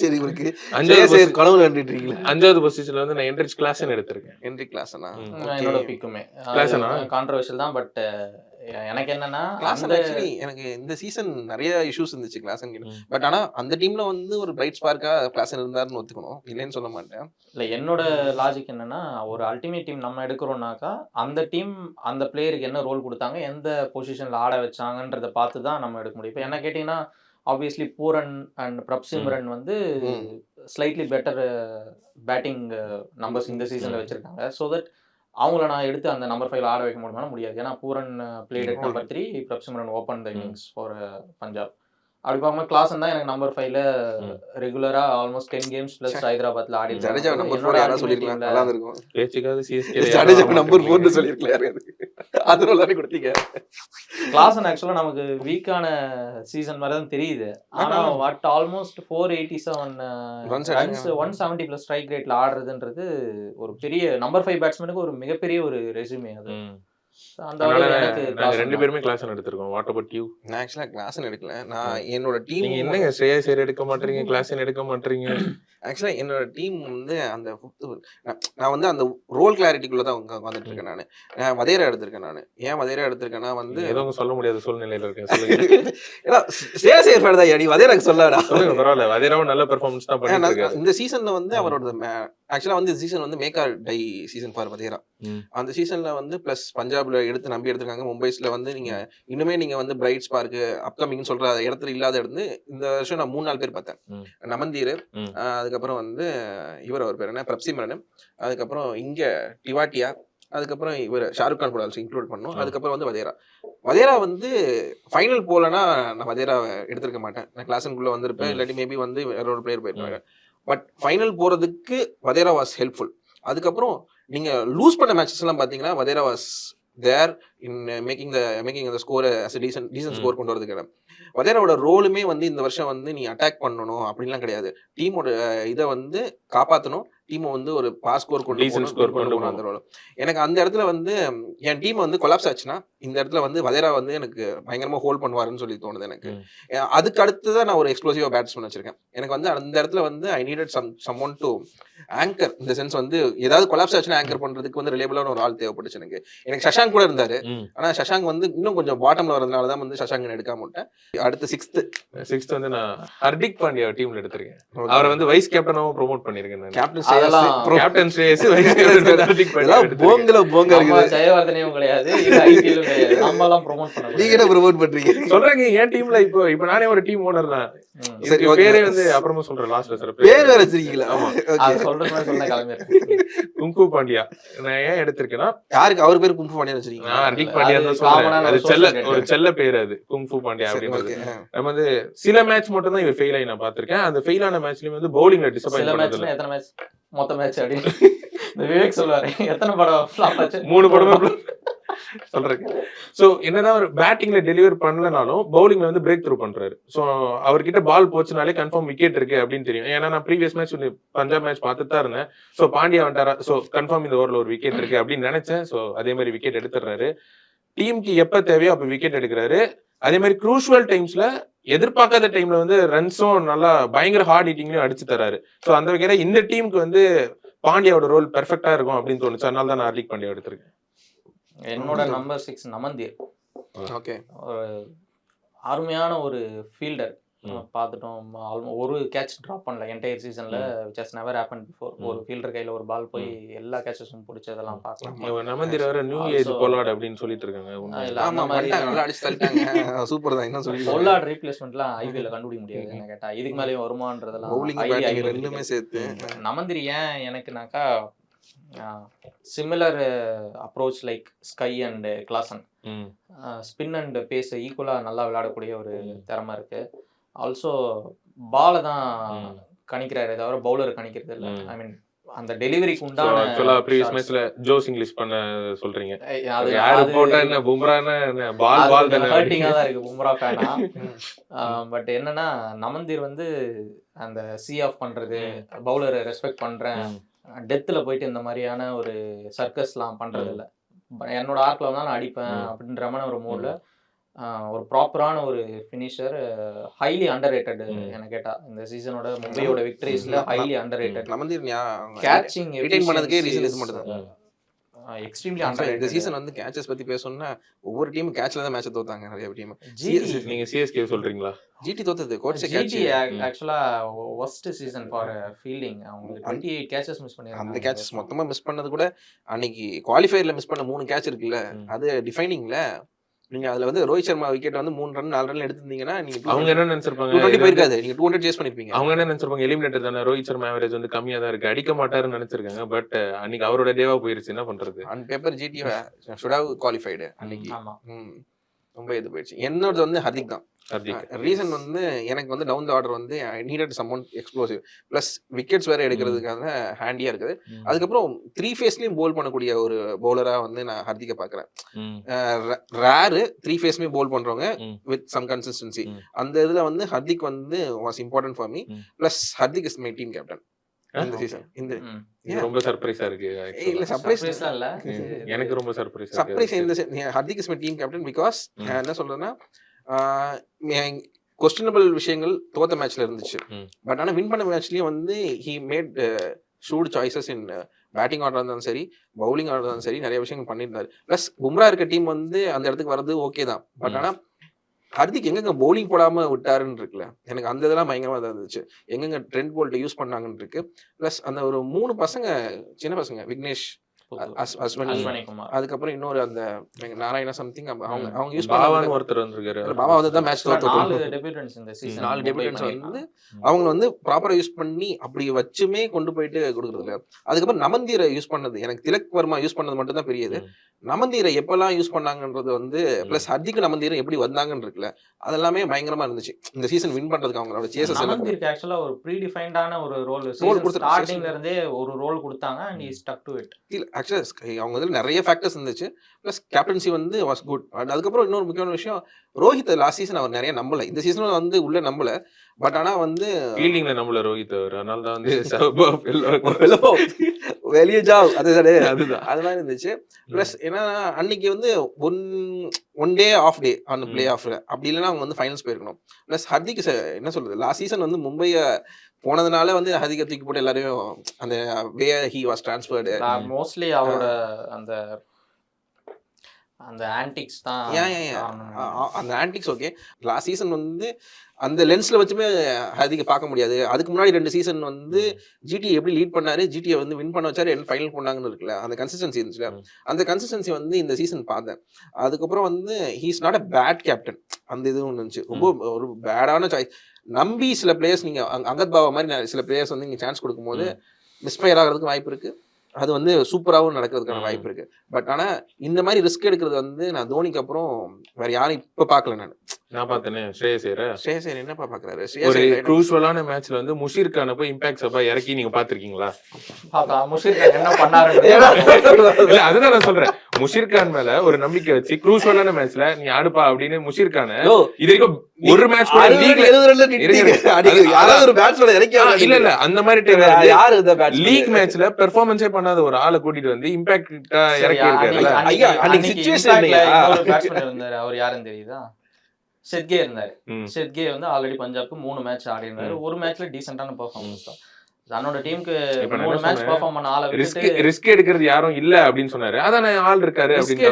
சரி இருக்கு 5வது கனவுல கண்டிட்டு இருக்கீங்க. 5வது பொசிஷன்ல வந்து நான் ஹென்ரிச் கிளாசன் எடுத்திருக்கேன். ஹென்ரி கிளாசனா? என்னோட பிக்குமே கான்ட்ரோவர்ஷியல் தான். பட் எனக்கு என்னன்னா ஆக்சுவலி எனக்கு இந்த சீசன் நிறைய இஷ்யூஸ் இருந்துச்சு கிளாசன் கிட்ட. பட் ஆனா அந்த டீம்ல வந்து ஒரு பிரைட் ஸ்பார்க்கா கிளாசன் இருந்தாருன்னு ஒத்துக்கணும், இல்லைன்னு சொல்ல மாட்டேன். இல்ல, என்னோட லாஜிக் என்னன்னா, ஒரு அல்டிமேட் டீம் நம்ம எடுக்கிறோம்னாக்கா அந்த டீம் அந்த பிளேயருக்கு என்ன ரோல் கொடுத்தாங்க, எந்த பொசிஷன்ல ஆட வச்சாங்கன்றத பார்த்து தான் நம்ம எடுக்க முடியும். இப்போ என்ன கேட்டீங்கன்னா, ஆப்வியஸ்லி பூரன் அண்ட் பிரப்சிம்ரன் வந்து ஸ்லைட்லி பெட்டர் பேட்டிங் நம்பர்ஸ் இந்த சீசன்ல வச்சிருக்காங்க. ஸோ தட் அவங்கள நான் எடுத்து அந்த நம்பர் 5 ஆட வைக்க முடியாது. ஏன்னா Pooran played at number 3, Prabhsimran open the innings for Punjab. அப்படி பார்க்கும்போது கிளாசன் தான் எனக்கு நம்பர் 5ல ரெகுலரா ஆல்மோஸ்ட் 10 கேம்ஸ் பிளஸ் ஹைதராபாத்ல ஆடி ஜடேஜா நம்பர் 4 யாரா சொல்லிருக்கலாம், நல்லா இருக்கும். பேச்சுக்காக சிஎஸ்கே ஜடேஜா நம்பர் 4 னு சொல்லிருக்கலாம். யாரு அதனால தானே கொடுத்தீங்க. கிளாசன் ஆக்சுவலா நமக்கு வீக்கான சீசன் மாதிரி தான் தெரியுது. ஆனா what almost 487 runs 170 plus strike ரேட்ல ஆடுறதுன்றது ஒரு பெரிய நம்பர் 5 பேட்ஸ்மேனுக்கு ஒரு மிகப்பெரிய ஒரு ரெஸ்யூமே அது. அந்த நாங்க 2 பேருமே கிளாசன் எடுத்திருக்கோம். What about you? நான் ஆக்சுவலா கிளாசன் எடுக்கல. நான் என்னோட டீம். நீங்க என்னங்க ஸ்ரேயஸ் ஐயர் எடுக்க மாட்டீங்க, கிளாசன் எடுக்க மாட்டீங்க? ஆக்சுவலா என்னோட டீம் வந்து அந்த நான் வந்து அந்த ரோல் கிளாரிட்டிக்குள்ள தான் வந்துட்டு இருக்கேன். நான் வதேரா எடுத்திருக்கேன். நான் ஏன் வதேரா எடுத்திருக்கேன்னா வந்து எதுவும் சொல்ல முடியாத சூழ்நிலையில இருக்கேன். சொல்லுங்க. ஏன்னா ஸ்ரேயஸ் ஐயர் ஃபேன் தான். நீ வதேராக்கு சொல்லடா. சொல்லுங்க, பரவாயில்ல. வதேராவும் நல்ல பெர்ஃபார்மன்ஸ் தான் பண்ணிட்டு இருக்காரு. இந்த சீசன்ல வந்து அவரோட ஆக்சுவலா வந்து சீசன் வந்து make or die season for Wadhera. அந்த சீசன்ல வந்து பிளஸ் பஞ்சாப்ல நம்பி எடுத்திருக்காங்க. மும்பைஸ்ல வந்து நீங்க இன்னுமே நீங்க வந்து பிரைட் ஸ்பார்க் அப்கமிங் சொல்ற இடத்துல இல்லாத இருந்து இந்த வருஷம் நான் 3-4 பேர் பார்த்தேன். நமந்தீர், அதுக்கப்புறம் வந்து இவர் அவர் பேர் என்ன பிரப்சிம்ரன், அதுக்கப்புறம் இங்க டிவாட்டியா, அதுக்கப்புறம் இவர் ஷாருக் கான் கூட ஆல்சோ இன்க்ளூட் பண்ணோம். அதுக்கப்புறம் வந்து வதேரா வந்து ஃபைனல் போலனா நான் வதேராவை எடுத்திருக்க மாட்டேன். நான் கிளாஸனுக்குள்ள வந்திருப்பேன், இல்லாட்டி மேபி வந்து வேற ஒரு பிளேயர் போயிருப்பாங்க. பட் ஃபைனல் போறதுக்கு வதேரா வாஸ் ஹெல்ப்ஃபுல். அதுக்கப்புறம் நீங்க லூஸ் பண்ண மேட்சஸ் எல்லாம் பாத்தீங்கன்னா Wadhera was there in making the score as a decent score கொண்டு வரதுக்கு. வதேராவோட ரோலுமே வந்து இந்த வருஷம் வந்து நீ அட்டாக் பண்ணணும் அப்படின்லாம் கிடையாது. டீமோட இதை வந்து காப்பாற்றணும், டீமை வந்து ஒரு பாஸ் ஸ்கோர் கொண்டு போகணும். அந்த ரோல் எனக்கு அந்த இடத்துல வந்து என் டீம் வந்து கொலாப்ஸ் ஆச்சுன்னா இந்த இடத்துல வந்து வதேரா வந்து எனக்கு பயங்கரமா ஹோல்ட் பண்ணுவாருன்னு சொல்லி தோணுது எனக்கு. அதுக்கு அடுத்துதான் நான் ஒரு எக்ஸ்ப்ளோசிவா பேட்ஸ்மேன் வச்சிருக்கேன். எனக்கு வந்து அந்த இடத்துல வந்து I needed someone to anchor. இந்த சென்ஸ் வந்து ஏதாவது கொலாப்ஸ் ஆச்சுன்னா ஆங்கர் பண்றதுக்கு வந்து ரிலேபிளான ஒரு ஆள் தேவைப்பட்டுச்சு எனக்கு சஷாங்க் கூட இருந்தாரு. ஆனா சஷாங்க் வந்து இன்னும் கொஞ்சம் பாட்டம்ல வரதுனாலதான் வந்து சஷாங்க் எடுக்காம விட்டேன். அடுத்து 6th வந்து நான் ஹர்திக் பாண்டியா டீம்ல எடுத்திருக்கேன். அவரை வந்து வைஸ் கேப்டனாவும் ப்ரோமோட் பண்ணிருக்கேன். கேப்டன் ஸ்ரேயஸ் வைஸ் கேப்டன் ஹர்திக் பாண்டியா. போங்க இருக்குது. ஜெயவர்தனேவும் கிடையாது, இது ஐபிஎல்லும் கிடையாது. நாம எல்லாம் ப்ரோமோட் பண்ணல. நீங்க என்ன ப்ரோமோட் பண்றீங்க? சொல்றேன் என் டீம்ல இப்போ நானே ஒரு டீம் ஓனர் தான். சரி, பேரே வந்து அப்புறமா சொல்றேன். லாஸ்ட்ல சொல்ற பேர் வேற வச்சிருக்கீங்களா? ஆமா, அது சொல்றேன்னு சொன்ன கிளம்பிறேன். குங்கு பாண்டியா நான் ஏன் எடுத்திருக்கேன்னா, யாருக்கு அவர் பேர் குங்கு பாண்டியா வச்சிருக்கீங்க? நான் ஹர்திக் பாண்டியா தான் சொல்றேன். அது ஒரு செல்ல பேர், அது குங்கு பாண்டியா அப்படின்றது. நம்ம வந்து சில மேட்ச் மட்டும் தான் இவர் ஃபெயில் ஆகி நான் பாத்திருக்கேன். அந்த ஃபெயில் ஆன மேட்ச்லயும் வந்து பவுலிங்ல டிசப்பாயிண்ட் பண்ணதுல. எத்தனை மேட்ச்? மொத்த மேட்ச் அப்படி இந்த விவேக் சொல்வாரு, எத்தனை படம் ஃப்ளாப் ஆச்சு? 3 படம். சொல்றேன். சோ என்னதான் ஒரு பேட்டிங்ல டெலிவர் பண்ணலனாலும் பவுலிங்ல வந்து பிரேக் த்ரூ பண்றாரு. சோ அவர்கிட்ட பால் போச்சுனாலே கன்ஃபார்ம் விக்கெட் இருக்கு அப்படின்னு தெரியும். ஏன்னா நான் ப்ரீவியஸ் மேட்ச் பஞ்சாப் மேட்ச் பார்த்துட்டு தான் இருந்தேன். சோ பாண்டியா வந்துட்டாரா, சோ கன்ஃபார்ம் இந்த ஓவர்ல ஒரு விக்கெட் இருக்கு அப்படின்னு நினைச்சேன். சோ அதே மாதிரி விக்கெட் எடுத்துறாரு. டீமுக்கு எப்ப தேவையோ அப்ப விக்கெட் எடுக்கிறாரு. அதே மாதிரி க்ரூஷுவல் டைம்ஸ்ல எதிர்பார்க்காத டைம்ல வந்து ரன்ஸும் நல்லா பயங்கர ஹார்ட் ஹிட்டிங்லயும் அடிச்சு தராரு. சோ அந்த வகையில இந்த டீமுக்கு வந்து பாண்டியாவோட ரோல் பெர்ஃபெக்ட்டா இருக்கும் அப்படின்னு தோணுச்சு. அதனால தான் நான் ஹார்திக் பாண்டியா எடுத்திருக்கேன். என்னோட நம்பர் 6 நமந்தீர். ஓகே. ஒரு அருமையான ஒரு ஃபீல்டர் பார்த்துட்டோம். ஒரு கேட்ச் ட்ராப் பண்ணல என்டையர் சீசன்ல, which has never happened before. ஒரு ஃபீல்டர் கையில ஒரு பால் போய் எல்லா கேட்சஸும் பிடிச்சதெல்லாம் பார்க்கலாம். நமந்தீர் வேற நியூ ஏஜ் பொலார்ட் அப்படின்னு சொல்லிட்டு இருக்காங்க. ஆமா, நல்லா அடிச்சு தள்ளிட்டாங்க. சூப்பர் தான். என்ன சொல்லி பொலார்ட் ரீப்ளேஸ்மெண்ட்லாம் ஐபிஎல்ல கண்டுபிடிக்க முடியாது என்ன கேட்டா. இதுக்கு மேலேயும் வருமானன்றதெல்லாம் பவுலிங் பேட்டிங் ரெண்டுமே சேர்த்து. நமந்தீர் ஏன் எனக்குனாக்கா similar approach like Sky and Klaasen, spin and pace ஈக்குவலா நல்லா விளையாடக்கூடிய ஒரு திறமை இருக்கு. ஆல்சோ பாலை தான் கணிக்கிறாரு தவிர பவுலர் கணிக்கிறது இல்லை. ஐ மீன் அந்த டெலிவரிக்கு உண்டான ப்ரீவியஸ் மேட்ச்ல ஜோஸ் இங்கிலீஷ் பண்ண சொல்றீங்க. அது யாரு போட்டா என்ன, பும்ரானா என்ன, பால் தான ஹர்ட்டிங்கா தான் இருக்கு பும்ரா ஃபேனா. பட் என்னன்னா நமந்தீர் வந்து அந்த சி ஆஃப் பண்றது, பவுலரை ரெஸ்பெக்ட் பண்றேன், டெத்துல போயிட்டு இந்த மாதிரியான ஒரு சர்க்கஸ்லாம் பண்றது இல்லை. என்னோட ஆர்க்ல வந்தா நான் அடிப்பேன் அப்படின்ற மாதிரி ஒரு மூட்ல ஒரு ப்ராப்பரான ஒரு ஃபினிஷர். ஹைலி அண்டர் ரேட்டட் என்ன கேட்டா. இந்த சீசனோட மும்பையோட விக்டரிஸ்ல ஹைலி அண்டர் ரேட்டட். நமந்தீர் கேட்சிங் ரிட்டைன் பண்ணதுக்கே ரீசன் இது மட்டும் தான். Extremely underrated. இந்த சீசன் வந்து கேட்சஸ் பத்தி பேசணும்னா ஒவ்வொரு டீம் கேட்ச்ல தான் மேட்ச் தோத்தாங்க நிறைய டீம். நீங்க சிஎஸ்கே சொல்றீங்களா? ஜிடி தோத்தது கோட்ஸ் கேட்ச். ஆக்சுவலா worst season for fielding. அவங்க 28 கேட்சஸ் மிஸ் பண்ணிருக்காங்க. அந்த கேட்சஸ் மொத்தமா மிஸ் பண்ணது கூட அன்னைக்கு குவாலிஃபயர்ல மிஸ் பண்ண 3 கேட்ச் இருக்குல்ல, அது டிஃபைனிங்ல. நீங்க அதுல வந்து ரோஹித் சர்மா விக்கெட் வந்து 3 ரன் 4 ரன்ல எடுத்திருந்தீங்கன்னா நீங்க அவங்க என்ன நினைச்சிருப்பாங்க, 220 போயிருக்காது, நீங்க 200 சேஸ் பண்ணிருப்பீங்க. அவங்க என்ன நினைச்சிருப்பாங்க, எலிமினேட்டர் தானே, ரோஹித் சர்மா ஆவரேஜ் வந்து கம்மியா தான் இருக்கு, அடிக்க மாட்டாருன்னு நினைச்சிருக்காங்க. பட் அன்னைக்கு அவரோட டேவா போயிருச்சு. என்ன பண்றது, on paper GT should have qualified அன்னைக்கு. ஆமா, ரொம்ப இது போயிடுச்சு. என்னோட வந்து ஹர்திக் தான். ரீசன் வந்து எனக்கு வந்து டவுன் த ஆர்டர் வந்து I needed someone explosive, plus wickets வேற எடுக்கிறதுக்காக ஹேண்டியா இருக்குது. அதுக்கப்புறம் 3 ஃபேஸ்லயும் போல் பண்ணக்கூடிய ஒரு பவுலரா வந்து நான் ஹர்திகை பாக்குறேன். ரேரு 3 ஃபேஸ்மே போல் பண்றவங்க வித் சம் கன்சிஸ்டன்சி. அந்த இதுல வந்து ஹர்திக் வந்து was important for me. Plus Hardik is my team captain இந்த சீசன். இந்த ரொம்ப சர்ப்ரைஸா இருக்கு. இல்ல சர்ப்ரைஸ் இல்ல, எனக்கு ரொம்ப சர்ப்ரைஸ். இந்த Hardik is my team captain because என்ன சொல்றேன்னா கொஸ்டினபிள் விஷயங்கள் தோத்த மேட்ச்ல இருந்துச்சு. பட் ஆனா வின் பண்ண மேட்ச்லயும் வந்து he made shoot choices in batting order இருந்தாலும் சரி, பவுலிங் ஆர்டர் இருந்தாலும் சரி, நிறைய விஷயங்கள் பண்ணியிருந்தாரு. பிளஸ் பும்ரா இருக்க டீம் வந்து அந்த இடத்துக்கு வர்றது ஓகே தான். பட் ஆனா ஹர்திக் எங்கெங்க பவுலிங் போடாம விட்டாருன்னு இருக்குல்ல, எனக்கு அந்த இதெல்லாம் பயங்கரமா தான் இருந்துச்சு. எங்கெங்க ட்ரெண்ட் போல்ட் யூஸ் பண்ணாங்கன்னு இருக்கு. பிளஸ் அந்த ஒரு 3 பசங்க, சின்ன பசங்க, விக்னேஷ், அஸ்வினி, அதுக்கப்புறம் இன்னொரு அந்த நாராயணா சம்திங், அவங்க யூஸ் பண்ண ஒருத்தர் வந்திருக்காரு. பாபா வந்து தான் மேட்ச் தோத்து 4 டெபியூட்டன்ஸ் வந்து அவங்க வந்து ப்ராப்பரா யூஸ் பண்ணி அப்படி வச்சுமே கொண்டு போயிட்டு கொடுக்குறது. அதுக்கப்புறம் நமந்தீரை யூஸ் பண்ணது, எனக்கு திலக் வர்மா யூஸ் பண்ணது மட்டும் தான் பெரியது. நமந்தீரை எப்பெல்லாம் யூஸ் பண்ணாங்கன்றது வந்து பிளஸ் ஹர்திக் நமந்தீரை எப்படி வந்தாங்கன்னு இருக்குல்ல, அதெல்லாமே பயங்கரமா இருந்துச்சு இந்த சீசன் வின் பண்றதுக்கு. அவங்களோட சேசஸ் நமந்தீருக்கு ஆக்சுவலா ஒரு ப்ரீ டிஃபைன்டான ஒரு ரோல் ஸ்டார்டிங்ல இருந்தே ஒரு ரோல் கொடுத்தாங்க and he stuck to it. ஆக்சுவலா அவங்க இதுல நிறைய ஃபேக்டர்ஸ் இருந்துச்சு. பிளஸ் கேப்டன்சி வந்து வாஸ் குட். அதுக்கப்புறம் இன்னொரு முக்கியமான விஷயம், ரோஹித் லாஸ்ட் சீசன் அவர் நிறைய நம்பல, இந்த சீசன் வந்து உள்ள நம்பல. பட் ஆனா வந்து ஃபீல்டிங்ல நம்பல ரோஹித் அவர், அதனால தான் வந்து வெளியே ஜாவ் அதுதான் அது மாதிரி இருந்துச்சு. பிளஸ் ஏன்னா அன்னைக்கு வந்து ஒன் டே ஆஃப் டே அந்த பிளே ஆஃப்ல, அப்படி இல்லைன்னா அவங்க வந்து ஃபைனல்ஸ் போயிருக்கணும். பிளஸ் ஹர்திக் என்ன சொல்றது, லாஸ்ட் சீசன் வந்து மும்பையை போனதுனால வந்து ஹர்திகை தூக்கி போட்டு எல்லாரையும் அந்த way he was transferred, mostly அவரோட அந்த அந்த ஆன்டிக்ஸ் தான். அந்த ஆன்டிக்ஸ் ஓகே. லாஸ்ட் சீசன் வந்து அந்த லென்ஸ்ல வச்சுமே ஹர்திகை பார்க்க முடியாது. அதுக்கு முன்னாடி 2 சீசன் வந்து ஜிடி எப்படி லீட் பண்ணாரு, ஜிடியை வந்து வின் பண்ண வச்சாரு, என்ன ஃபைனல் பண்ணாங்கன்னு இருக்குல்ல, அந்த கன்சிஸ்டன்சி இருந்துச்சுல, அந்த கன்சிஸ்டன்சி வந்து இந்த சீசன் பார்த்தேன். அதுக்கப்புறம் வந்து he is not a bad captain, அந்த இது ஒன்று இருந்துச்சு. ரொம்ப ஒரு பேடான சாய்ஸ். நம்பி சில பிளேயர்ஸ், நீங்க அங்கத் பாவா மாதிரி சில பிளேயர்ஸ் வந்து நீங்க சான்ஸ் கொடுக்கும்போது மிஸ்ஃபயர் ஆகிறதுக்கு வாய்ப்பு இருக்கு. அது வந்து சூப்பராகவும் நடக்கிறதுக்கான வாய்ப்பு இருக்கு. பட் ஆனா இந்த மாதிரி ரிஸ்க் எடுக்கிறது வந்து நான் தோனிக்கு அப்புறம் வேற யாரும் இப்ப பாக்கல. நான் பார்த்தேனே ஸ்ரேயஸ் ஸ்ரேயஸ் என்னப்பா பாக்குறாரு? ஒரு க்ரூஷியலான மேட்ச்ல வந்து முஷீர் கான போய் இம்பாக்ட் சபா இறக்கி நீங்க பாத்திருக்கீங்களா? முஷீர் கான் என்ன பண்ணாரு? இல்ல அதுதான் நான் சொல்றேன். முஷீர் கான் மேல ஒரு நம்பிக்கை வச்சு க்ரூஷியலான மேட்ச்ல நீ ஆடுப்பா அப்படின்னு முஷீர் கான இது வரைக்கும் ஒரு மேட்ச் கூட லீக்ல ஒரு பேட்ஸ்மேன் இறக்கி இல்ல அந்த மாதிரி லீக் மேட்ச்ல பெர்ஃபார்மன்ஸே பண்ணாத ஒரு ஆளை கூட்டிட்டு வந்து இம்பாக்டா இறக்கி இருக்காரு. அவர் யாருன்னு தெரியுதா? ஷெட்கே இருந்தாரு. ஷெட்கே வந்து ஆல்ரெடி பஞ்சாப்க்கு 3 மேட்ச் ஆடி இருந்தாரு. ஒரு மேட்ச்ல டீசென்ட்டான பெர்ஃபார்மன்ஸ் தான். தன்னோட டீமுக்கு 3 மேட்ச் பெர்ஃபார்ம் பண்ண ஆள விட்டு ரிஸ்க் எடுக்கிறது யாரும் இல்ல அப்படின்னு சொன்னாரு. அதானே ஆள் இருக்காரு அப்படின்னு.